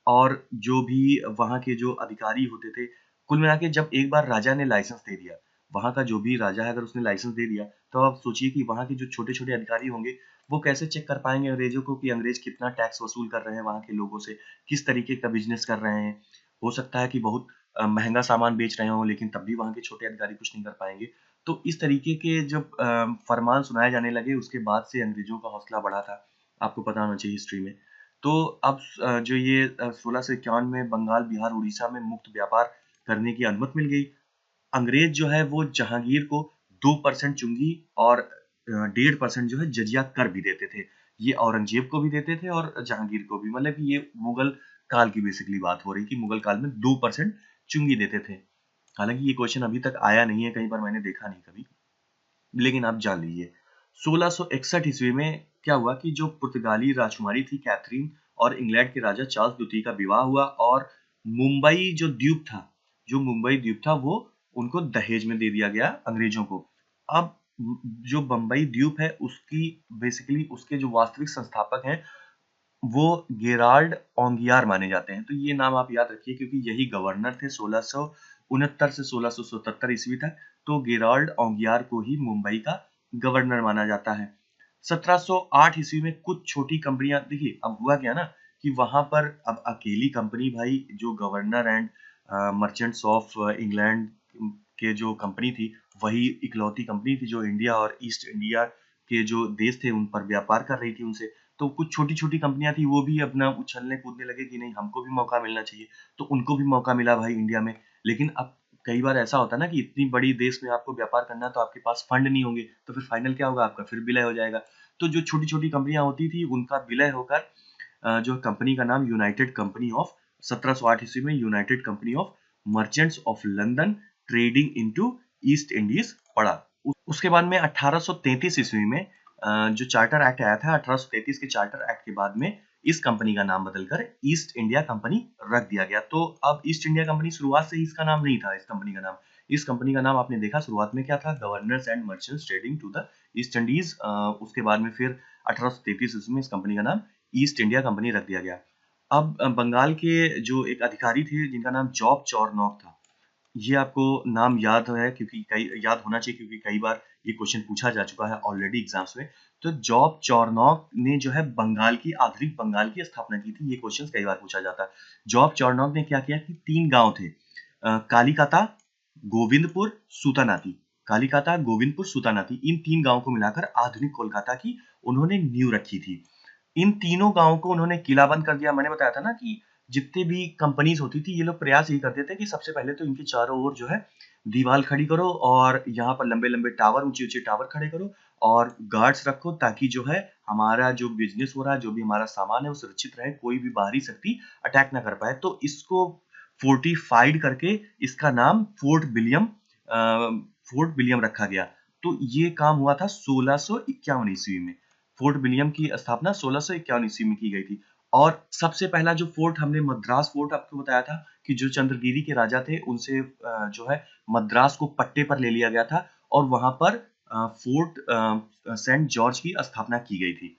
और जो भी वहां के जो अधिकारी होते थे, कुल मिला के जब एक बार राजा ने लाइसेंस दे दिया, वहां का जो भी राजा है अगर उसने लाइसेंस दे दिया, तो आप सोचिए कि वहाँ के जो छोटे-छोटे अधिकारी होंगे, वो कैसे चेक कर पाएँगे अंग्रेज़ों को कि अंग्रेज़ कितना टैक्स वसूल कर रहे हैं वहाँ के लोगों से, किस तरीके का बिज़नेस कर रहे हैं। हो सकता है कि बहुत महँगा सामान बेच रहे हों, लेकिन तब भी वहाँ के छोटे अधिकारी कुछ नहीं कर पाएँगे। तो इस तरीके के जब फरमान सुनाए जाने लगे, उसके बाद से अंग्रेज़ों का हौसला बढ़ा था। आपको पता होना चाहिए हिस्ट्री में। तो अब जो ये 1651 में बंगाल, बिहार, उड़ीसा में मुक्त व्यापार करने की अनुमति मिल गई। अंग्रेज जो है वो जहांगीर को 2% चुंगी और 1.5% जो है जजिया कर भी देते थे। ये औरंगजेब को भी देते थे और जहांगीर को भी। मतलब कि ये मुगल काल की बेसिकली बात हो रही कि मुगल काल में 2% चुंगी देते थे। हालांकि ये क्वेश्चन अभी तक आया नहीं है, कहीं पर मैंने देखा नहीं कभी, लेकिन आप जान लीजिए। 1661 ईस्वी में क्या हुआ कि जो पुर्तगाली राजकुमारी थी कैथरीन और इंग्लैंड के राजा चार्ल्स द्वितीय का विवाह हुआ और मुंबई जो मुंबई द्वीप था वो उनको दहेज में दे दिया गया अंग्रेजों को। अब जो बम्बई द्वीप है उसकी बेसिकली उसके जो वास्तविक संस्थापक हैं वो गेराल्ड ओंगियार माने जाते हैं। तो ये नाम आप याद रखिए क्योंकि यही गवर्नर थे 1669 से 1677 ईस्वी तक। तो गेराल्ड ओंगियार को ही मुंबई का गवर्नर माना जाता है। 1708 ईस्वी में कुछ छोटी कंपनियां, देखिए अब हुआ क्या ना कि वहां पर अब अकेली कंपनी भाई जो governor and merchants of England के जो कंपनी थी वही इकलौती कंपनी थी जो इंडिया और ईस्ट इंडिया के जो देश थे उन पर व्यापार कर रही थी उनसे। तो कुछ छोटी-छोटी कंपनियां थी वो भी अपना उछलने कूदने लगे कि नहीं हमको भी मौका मिलना चाहिए। तो उनको भी मौका मिला भाई इंडिया में। लेकिन अब कई बार ऐसा होता है ना कि इतनी बड़ी देश में आपको व्यापार करना है तो आपके पास फंड नहीं होंगे, तो फिर फाइनल क्या होगा आपका फिर विलय हो जाएगा। तो जो छोटी-छोटी कंपनियां होती थी उनका विलय होकर जो कंपनी का नाम यूनाइटेड कंपनी ऑफ 1708 ईस्वी में United company of merchants of London trading into east Indies पड़ा। उसके बाद में 1833 ईस्वी में जो चार्टर एक्ट आया था 1833 के चार्टर एक्ट के बाद में इस कंपनी का नाम बदलकर ईस्ट इंडिया कंपनी रख दिया गया। तो अब ईस्ट इंडिया कंपनी शुरुआत से ही इसका नाम नहीं था। इस कंपनी का नाम आपने देखा शुरुआत में क्या था, governors and merchants trading to the East Indies. उसके बाद में फिर 1833 ईस्वी में इस कंपनी का नाम ईस्ट इंडिया कंपनी रख दिया गया। अब बंगाल के जो एक अधिकारी थे जिनका नाम जॉब चॉरनॉक था, ये आपको नाम याद है क्योंकि कई याद होना चाहिए क्योंकि कई बार ये क्वेश्चन पूछा जा चुका है ऑलरेडी एग्जाम्स में। तो जॉब चॉरनॉक ने जो है आधुनिक बंगाल की स्थापना की थी। ये क्वेश्चन कई बार पूछा जाता है। जॉब चॉरनॉक ने क्या किया कि 3 गांव थे, कालीकाता, गोविंदपुर, सूतानाती। कालीकाता, गोविंदपुर, सूतानाती, इन 3 गांवों को मिलाकर आधुनिक कोलकाता की उन्होंने नींव रखी थी। इन तीनों गांवों को उन्होंने किलाबंद कर दिया। मैंने बताया था ना कि जितने भी कंपनीज होती थी ये लोग प्रयास यही करते थे कि सबसे पहले तो इनके चारों ओर जो है दीवार खड़ी करो और यहाँ पर लंबे-लंबे टावर, ऊंचे-ऊंचे टावर खड़े करो और गार्ड्स रखो ताकि जो है हमारा जो बिजनेस हो रहा है, जो भी हमारा सामान है वो सुरक्षित रहे, कोई भी बाहरी शक्ति अटैक ना कर पाए। तो इसको फोर्टिफाइड करके इसका नाम फोर्ट विलियम रखा गया। तो ये काम हुआ था 1651 ईस्वी में। फोर्ट विलियम की स्थापना 1651 ईस्वी में की गई थी। और सबसे पहला जो फोर्ट हमने मद्रास फोर्ट आपको बताया था कि जो चंद्रगिरी के राजा थे उनसे जो है मद्रास को पट्टे पर ले लिया गया था और वहां पर फोर्ट सेंट जॉर्ज की स्थापना की गई थी।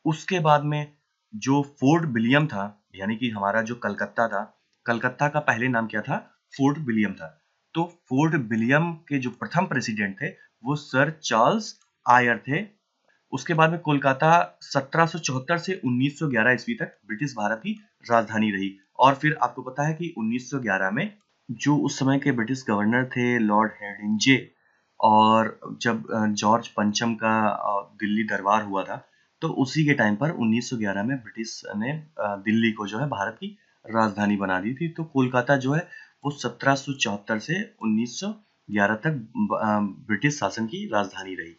उसके बाद में जो फोर्ट विलियम था यानी कि हमारा जो कलकत्ता था, कलकत्ता का पहले नाम क्या था, फोर्ट विलियम था। तो फोर्ट विलियम के जो प्रथम प्रेसिडेंट थे वो सर चार्ल्स आयर थे। उसके बाद में कोलकाता 1774 से 1911 ईस्वी तक ब्रिटिश भारत की राजधानी रही। और फिर आपको पता है कि 1911 में जो उस समय के ब्रिटिश गवर्नर थे लॉर्ड हेडिंजे, और जब जॉर्ज पंचम का दिल्ली दरबार हुआ था तो उसी के टाइम पर 1911 में ब्रिटिश ने दिल्ली को जो है भारत की राजधानी बना दी थी। तो कोलकाता जो है वो 1774 से 1911 तक ब्रिटिश शासन की राजधानी रही।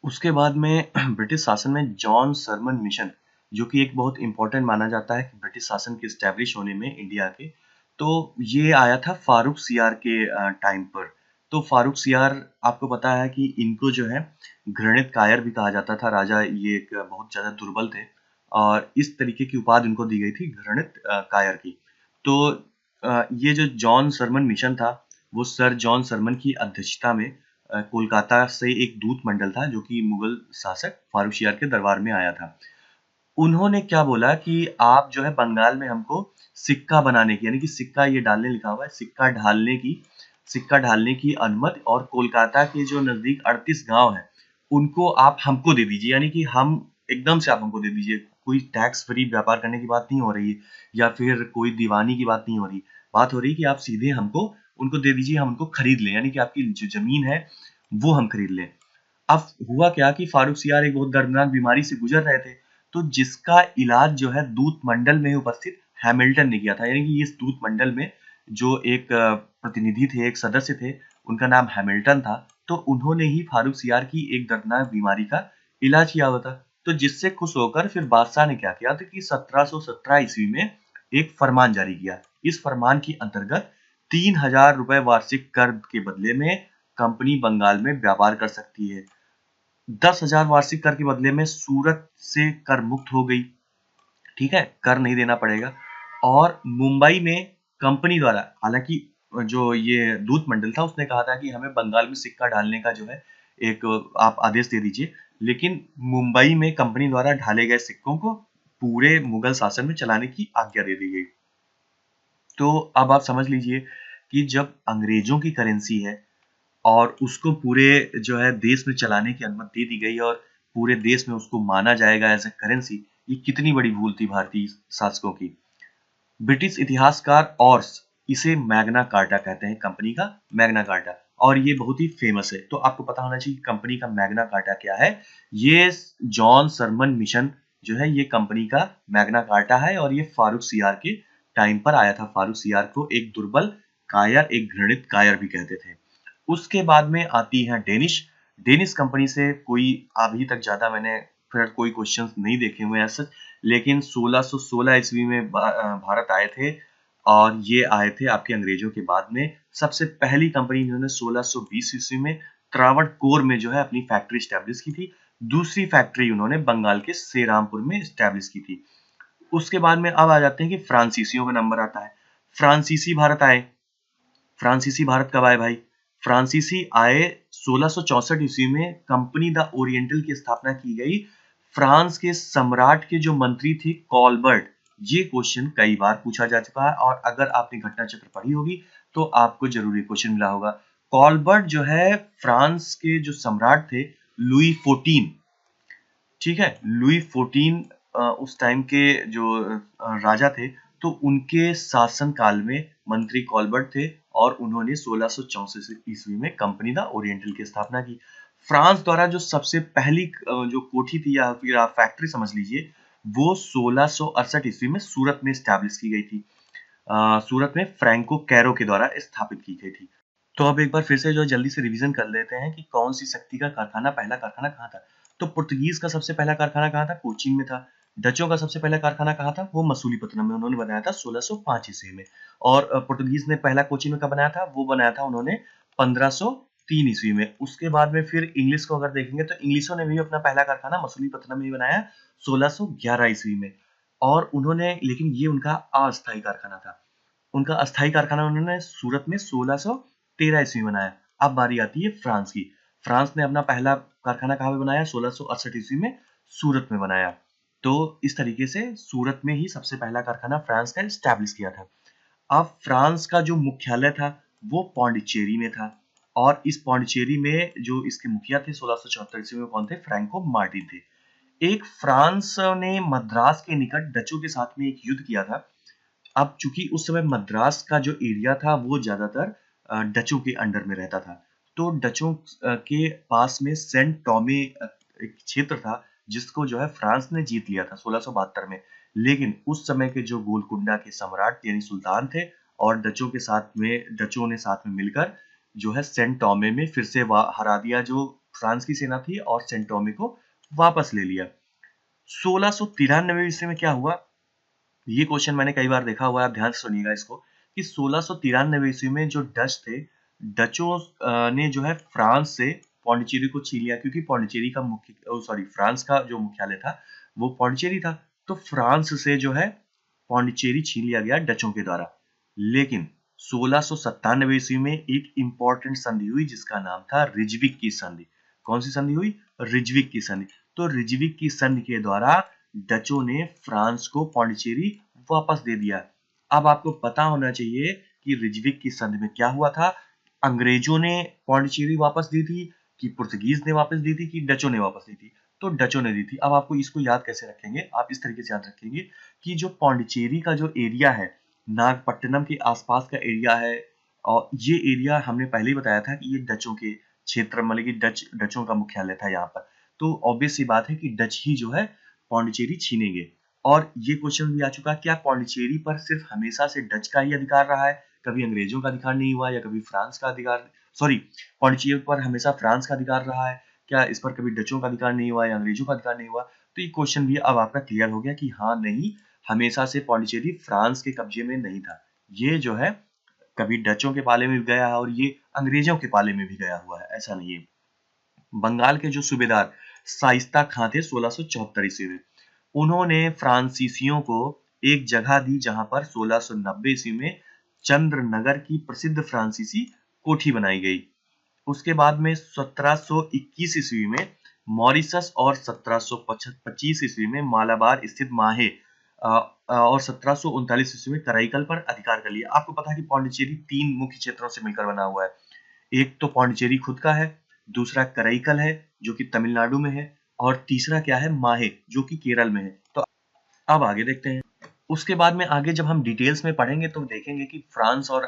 उसके बाद में ब्रिटिश शासन में जॉन सरमन मिशन, जो कि एक बहुत इंपॉर्टेंट माना जाता है कि ब्रिटिश शासन के स्टैब्लिश होने में इंडिया के, तो ये आया था फारूक सियार के टाइम पर। तो फारूक सियार आपको पता है कि इनको जो है घृणित कायर भी कहा जाता था। राजा ये एक बहुत ज्यादा दुर्बल थे और इस तरीके की उपाधि उनको दी गई थी घृणित कायर की। तो ये जो जॉन सरमन मिशन था वो सर जॉन सरमन की अध्यक्षता में कोलकाता से एक दूत मंडल था जो कि मुगल शासक फारूक सियार के दरबार में आया था। उन्होंने क्या बोला कि आप जो है बंगाल में हमको सिक्का बनाने की, यानी कि सिक्का ये डालने लिखा हुआ है, सिक्का ढालने की अनुमति, और कोलकाता के जो नजदीक 38 गांव हैं उनको आप हमको दे दीजिए, यानी कि हम एकदम से आप हमको दे दीजिए। कोई टैक्स फ्री व्यापार करने की बात नहीं हो रही है या फिर कोई दीवानी की बात नहीं हो रही। बात हो रही है कि आप सीधे हमको उनको दे दीजिए, हम उनको खरीद लें, यानी कि आपकी जो ज़मीन है वो हम खरीद लें। अब हुआ क्या कि फारूक सियार एक बहुत दर्दनाक बीमारी से गुजर रहे थे, तो जिसका इलाज जो है दूत मंडल में उपस्थित हैमिल्टन ने किया था। यानी कि इस दूत मंडल में जो एक प्रतिनिधि थे, एक सदस्य थे, उनका नाम हैमिल्टन था। तो उन्होंने ही फारूक सियार की एक दर्दनाक बीमारी का इलाज किया हुआ था। तो जिससे खुश होकर फिर बादशाह ने क्या किया था कि 1717 ईस्वी में एक फरमान जारी किया। इस फरमान के अंतर्गत 3000 रुपए वार्षिक कर के बदले में कंपनी बंगाल में व्यापार कर सकती है। 10,000 वार्षिक कर के बदले में सूरत से कर मुक्त हो गई। ठीक है, कर नहीं देना पड़ेगा। और मुंबई में कंपनी द्वारा, हालांकि जो ये दूत मंडल था उसने कहा था कि हमें बंगाल में सिक्का डालने का जो है एक आप आदेश दे दीजिए, लेकिन मुंबई में कंपनी द्वारा ढाले गए सिक्कों को पूरे मुगल शासन में चलाने की आज्ञा दे दी गई। तो अब आप समझ लीजिए कि जब अंग्रेजों की करेंसी है और उसको पूरे जो है देश में चलाने की अनुमति दे दी गई और पूरे देश में उसको माना जाएगा एज ए करेंसी, ये कितनी बड़ी भूल थी भारतीय शासकों की। ब्रिटिश इतिहासकार और इसे मैग्ना कार्टा कहते हैं, कंपनी का मैग्ना कार्टा, और ये बहुत ही फेमस है। तो आपको पता होना चाहिए कंपनी का मैग्ना कार्टा क्या है। ये जॉन सरमन मिशन जो है ये कंपनी का मैग्ना कार्टा है और ये फारूक सियार के टाइम पर आया था। फारूक सियार को एक दुर्बल कायर, एक घृणित कायर भी कहते थे। उसके बाद में आती है डेनिश। डेनिश कंपनी से कोई अभी तक ज्यादा मैंने फिर कोई क्वेश्चंस नहीं देखे हुए ऐसे, लेकिन 1616 ईस्वी में भारत आए थे और ये आए थे आपके अंग्रेजों के बाद में। सबसे पहली कंपनी इन्होंने 1620 ईस्वी में त्रावणकोर में जो है अपनी फैक्ट्री स्टैब्लिश की थी। दूसरी फैक्ट्री उन्होंने बंगाल के सेरामपुर में स्टैब्लिश की थी। उसके बाद में अब आ जाते हैं कि फ्रांसीसियों का नंबर आता है। फ्रांसीसी भारत आए। फ्रांसीसी भारत कब आए भाई? फ्रांसीसी आए 1664 ईस्वी में। कंपनी द ओरिएंटल की स्थापना की गई। फ्रांस के सम्राट के जो मंत्री थे कॉलबर्ट, ये क्वेश्चन कई बार पूछा जा चुका है और अगर आपने घटना चक्र पढ़ी होगी तो आपको जरूर ये क्वेश्चन मिला होगा। कॉलबर्ट जो है फ्रांस के जो सम्राट थे लुई 14, ठीक है, लुई 14 उस टाइम के जो राजा थे, तो उनके शासन काल में मंत्री कॉलबर्ट थे और उन्होंने 1664 ईस्वी में कंपनी द ओरिएंटल की स्थापना की। फ्रांस द्वारा जो सबसे पहली जो कोठी थी या फिर आप फैक्ट्री समझ लीजिए, वो 1668 ईस्वी में सूरत में स्टैब्लिश की गई थी। सूरत में फ्रैंको कैरो के द्वारा स्थापित की गई थी। तो अब एक बार फिर से जो जल्दी से रिवीजन कर लेते हैं कि कौन सी शक्ति का कारखाना, पहला कारखाना कहाँ था। तो पुर्तगीज का सबसे पहला कारखाना कहाँ था? कोचीन में था। डचों का सबसे पहला कारखाना कहाँ था? वो मसूलीपट्टनम में उन्होंने बनाया था 1605 ईस्वी में। और पुर्तगीज ने पहला कोचीन में कब बनाया था? वो बनाया था उन्होंने 1503 ईस्वी में। उसके बाद में फिर इंग्लिश को अगर देखेंगे तो इंग्लिशों ने भी अपना पहला कारखाना मसूलीपट्टनम में ही बनाया 1611 ईस्वी में। और उन्होंने, लेकिन ये उनका अस्थायी कारखाना था। उनका अस्थायी कारखाना उन्होंने सूरत में 1613 ईस्वी में बनाया। अब बारी आती है फ्रांस की। फ्रांस ने अपना पहला कारखाना कहाँ पे बनाया? 1668 ईस्वी में सूरत में बनाया। तो इस तरीके से सूरत में ही सबसे पहला कारखाना फ्रांस का एस्टैब्लिश किया था। अब फ्रांस का जो मुख्यालय था वो पौंडीचेरी में था और इस पौंडीचेरी में जो इसके मुखिया थे 1674 ईस्वी में कौन थे? फ्रैंको मार्टिन थे। एक फ्रांस ने मद्रास के निकट डचों के साथ में एक युद्ध किया था। अब चूंकि उस समय मद्रास का जो एरिया था वो ज्यादातर डचों के अंडर में रहता था। तो डचों के पास में सेंट टॉमे एक क्षेत्र था जिसको जो है फ्रांस ने जीत लिया था 1672 में। लेकिन उस समय के जो गोलकुंडा के सम्राट यानी सुल्तान थे और डचों ने साथ में मिलकर जो है सेंट टॉमे में फिर से हरा दिया जो फ्रांस की सेना थी और सेंट टॉमे को वापस ले लिया। 1693 ईस्वी में क्या हुआ, ये क्वेश्चन मैंने कई बार देखा हुआ है, आप ध्यान से सुनिएगा इसको, कि 1693 ईस्वी में जो डच थे, डचों ने जो है फ्रांस से पौंडीचेरी को छीन लिया क्योंकि पौंडीचेरी का फ्रांस का जो मुख्यालय था वो पौंडीचेरी था। तो फ्रांस से जो है पौंडीचेरी छीन लिया गया डचों के द्वारा। लेकिन 1697 ईस्वी में एक इंपॉर्टेंट संधि हुई जिसका नाम था रिजविक की संधि। कौन सी संधि हुई? रिजविक की संधि। तो रिजविक की संधि के द्वारा डचों ने फ्रांस को पौंडीचेरी वापस दे दिया। अब आपको पता होना चाहिए कि रिजविक की संधि में क्या हुआ था। अंग्रेजों ने पौंडीचेरी वापस दी थी कि पुर्तगीज ने वापस दी थी कि डचों ने वापस दी थी? तो डचों ने दी थी। अब आपको इसको याद कैसे रखेंगे? आप इस तरीके से याद रखेंगे कि जो पौंडीचेरी का जो एरिया है, नागपट्टनम के आसपास का एरिया है, और ये एरिया हमने पहले ही बताया था कि ये डचों के क्षेत्र, मतलब कि डचों का मुख्यालय था यहाँ पर। तो ऑब्वियस सी बात है कि डच ही जो है पौंडीचेरी छीनेंगे। और ये क्वेश्चन भी आ चुका है, क्या पौंडीचेरी पर सिर्फ हमेशा से डच का ही अधिकार रहा है, कभी अंग्रेजों का अधिकार नहीं हुआ, या कभी फ्रांस का अधिकार, सॉरी, पौंडीचेरी पर हमेशा फ्रांस का अधिकार रहा है, क्या इस पर कभी डचों का अधिकार नहीं हुआ या अंग्रेजों का अधिकार नहीं हुआ? तो ये क्वेश्चन भी अब आपका क्लियर हो गया कि हाँ, नहीं, हमेशा से पौंडीचेरी फ्रांस के कब्जे में नहीं था। ये जो है कभी डचों के पाले में भी गया है और ये अंग्रेजों के पाले में भी गया हुआ है, ऐसा नहीं है। बंगाल के जो सूबेदार शाइस्ता खां थे 1674 ईस्वी में, उन्होंने फ्रांसीसियों को एक जगह दी जहां पर 1690 ईस्वी में चंद्रनगर की प्रसिद्ध फ्रांसीसी कोठी बनाई गई। उसके बाद में 1721 ईस्वी में मॉरिशस और 1725 ईस्वी में मालाबार स्थित माहे और 1739 ईस्वी में कराईकल पर अधिकार कर लिया। आपको पता है कि पौंडीचेरी 3 मुख्य क्षेत्रों से मिलकर बना हुआ है। एक तो पौंडीचेरी खुद का है, दूसरा कराईकल है जो कि तमिलनाडु में है, और तीसरा क्या है, माहे, जो कि केरल में है। तो अब आगे देखते हैं। उसके बाद में आगे जब हम डिटेल्स में पढ़ेंगे तो देखेंगे कि फ्रांस और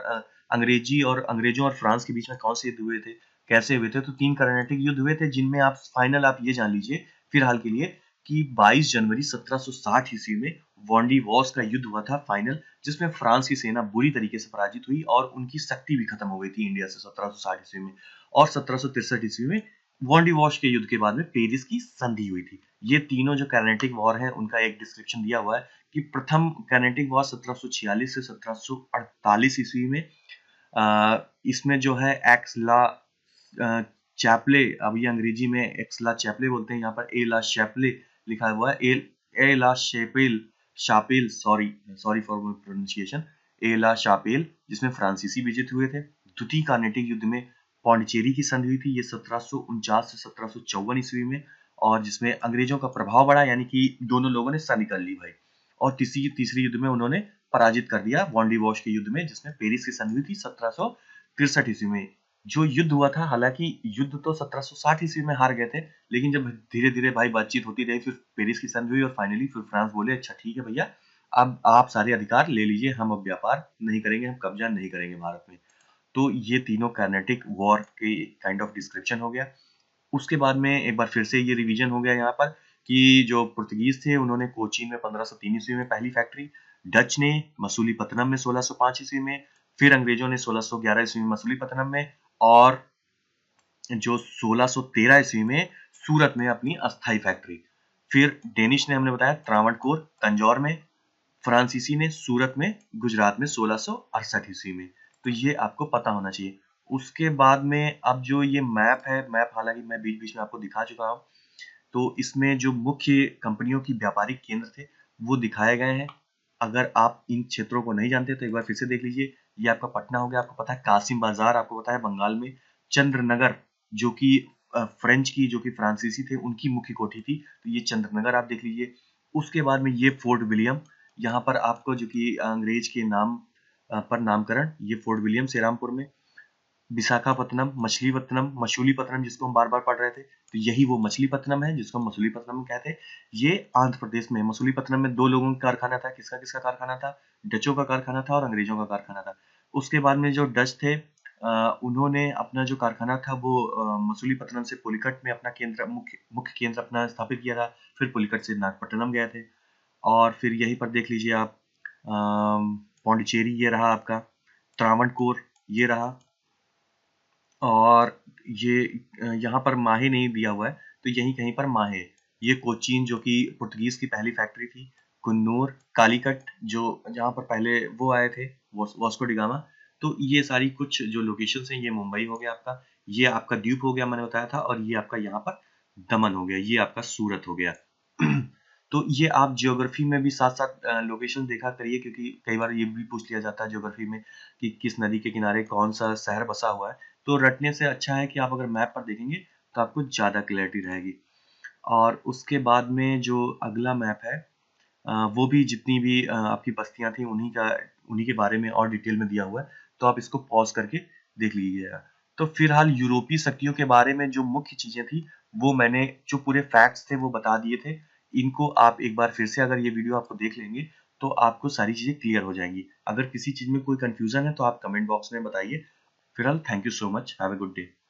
अंग्रेजों और फ्रांस के बीच में कौन से युद्ध हुए थे, कैसे हुए थे। तो 3 कर्नाटिक युद्ध हुए थे, जिनमें आप ये जान लीजिए फिलहाल के लिए कि 22 जनवरी 1760 ईस्वी में वॉन्डीवॉस का युद्ध हुआ था फाइनल, जिसमें फ्रांस की सेना बुरी तरीके से पराजित हुई और उनकी शक्ति भी खत्म हो गई थी इंडिया से 1760 ईस्वी में। और 1763 ईस्वी में वॉन्डीवॉस के युद्ध के बाद में पेरिस की संधि हुई थी। ये तीनों जो कर्नाटिक वॉर हैं उनका एक डिस्क्रिप्शन दिया हुआ है कि प्रथम कर्नाटिक वॉर 1746 से 1748 ईस्वी में, इसमें जो है चैपले, अब ये अंग्रेजी में एक्सला चैपले बोलते हैं, यहाँ पर ए ला शैपले लिखा हुआ है, a la Chapelle Chapelle, sorry sorry for my pronunciation, a la Chapelle, जिसमें फ्रांसीसी विजित हुए थे। द्वितीय कार्नेटिक युद्ध में पौंडीचेरी की संधि हुई थी, ये 1749 से 1754 ईस्वी में, और जिसमें अंग्रेजों का प्रभाव बढ़ा, यानी कि दोनों लोगों ने संधि कर ली भाई। और तीसरी युद्ध में उन्होंने पराजित कर दिया वॉन्डीवॉश के युद्ध में, जिसमें पेरिस की संधि हुई थी 1763 ईस्वी में। जो युद्ध हुआ था, हालांकि युद्ध तो 1760 ईस्वी में हार गए थे, लेकिन जब धीरे धीरे भाई बातचीत होती रही, फिर पेरिस की संधि हुई और फाइनली फिर फ्रांस बोले अच्छा ठीक है भैया, अब आप सारे अधिकार ले लीजिए, हम अब व्यापार नहीं करेंगे, हम कब्जा नहीं करेंगे भारत में। तो ये तीनों कर्नाटिक वॉर के काइंड ऑफ डिस्क्रिप्शन हो गया। उसके बाद में एक बार फिर से ये रिवीजन हो गया यहाँ पर कि जो पुर्तगीज थे उन्होंने कोचीन में 1503 ईस्वी में पहली फैक्ट्री, डच ने मसूलीपट्टनम में 1605 ईस्वी में, फिर अंग्रेजों ने 1611 ईस्वी में मसूलीपट्टनम में, और जो 1613 ईस्वी में सूरत में अपनी अस्थाई फैक्ट्री। फिर डेनिश ने हमने बताया त्रावणकोर तंजौर में, फ्रांसीसी ने सूरत में गुजरात में 1668 ईस्वी में। तो ये आपको पता होना चाहिए। उसके बाद में अब जो ये मैप है, मैप हालांकि मैं बीच बीच में आपको दिखा चुका हूँ, तो इसमें जो मुख्य कंपनियों की व्यापारिक केंद्र थे वो दिखाए गए हैं। अगर आप इन क्षेत्रों को नहीं जानते तो एक बार फिर से देख लीजिए। ये आपका पटना हो गया, आपको पता है कासिम बाजार, आपको पता है बंगाल में चंद्रनगर, जो कि फ्रेंच की, जो कि फ्रांसीसी थे उनकी मुख्य कोठी थी, तो ये चंद्रनगर आप देख लीजिए। उसके बाद में ये फोर्ट विलियम, यहाँ पर आपको जो कि अंग्रेज के नाम पर नामकरण, ये फोर्ट विलियम सेरामपुर में। विशाखापत्तनम, मछलीपत्तनम, मछलीपत्तनम जिसको हम बार-बार पढ़ रहे थे, तो यही वो मछलीपत्तनम है जिसको हम मछलीपत्तनम कहते हैं। ये आंध्र प्रदेश में, मछलीपत्तनम में 2 लोगों का कारखाना था। किसका-किसका कारखाना था? डचों का कारखाना था और अंग्रेजों का कारखाना था। उसके बाद में जो डच थे, उन्होंने अपना जो कारखाना था वो मछलीपत्तनम से पुलिकट में अपना केंद्र, मुख्य केंद्र अपना स्थापित किया था। फिर पुलिकट से नागपट्टनम गए थे, और फिर यहीं पर देख लीजिए आप, पौंडीचेरी ये रहा आपका, त्रावणकोर ये रहा, और ये यहाँ पर माहे नहीं दिया हुआ है, तो यहीं कहीं पर माहे। ये कोचीन जो कि पुर्तगीज की पहली फैक्ट्री थी, कुन्नूर, कालीकट जो जहाँ पर पहले वो आए थे, वास्को डी गामा। तो ये सारी कुछ जो लोकेशंस हैं, ये मुंबई हो गया आपका, ये आपका द्वीप हो गया मैंने बताया था, और ये आपका यहाँ पर दमन हो गया, ये आपका सूरत हो गया। तो ये आप ज्योग्राफी में भी साथ साथ लोकेशन देखा करिए, क्योंकि कई बार ये भी पूछ लिया जाता है ज्योग्राफी में कि किस नदी के किनारे कौन सा शहर बसा हुआ है। तो रटने से अच्छा है कि आप अगर मैप पर देखेंगे तो आपको ज़्यादा क्लैरिटी रहेगी। और उसके बाद में जो अगला मैप है, वो भी जितनी भी आपकी बस्तियां थी उन्हीं के बारे में और डिटेल में दिया हुआ है, तो आप इसको पॉज करके देख लीजिएगा। तो फिलहाल यूरोपीय शक्तियों के बारे में जो मुख्य चीज़ें थी, वो मैंने जो पूरे फैक्ट्स थे वो बता दिए थे। इनको आप एक बार फिर से अगर ये वीडियो आपको देख लेंगे, तो आपको सारी चीज़ें क्लियर हो जाएँगी। अगर किसी चीज़ में कोई कन्फ्यूज़न है तो आप कमेंट बॉक्स में बताइए। फिलहाल thank you so much. Have a good day.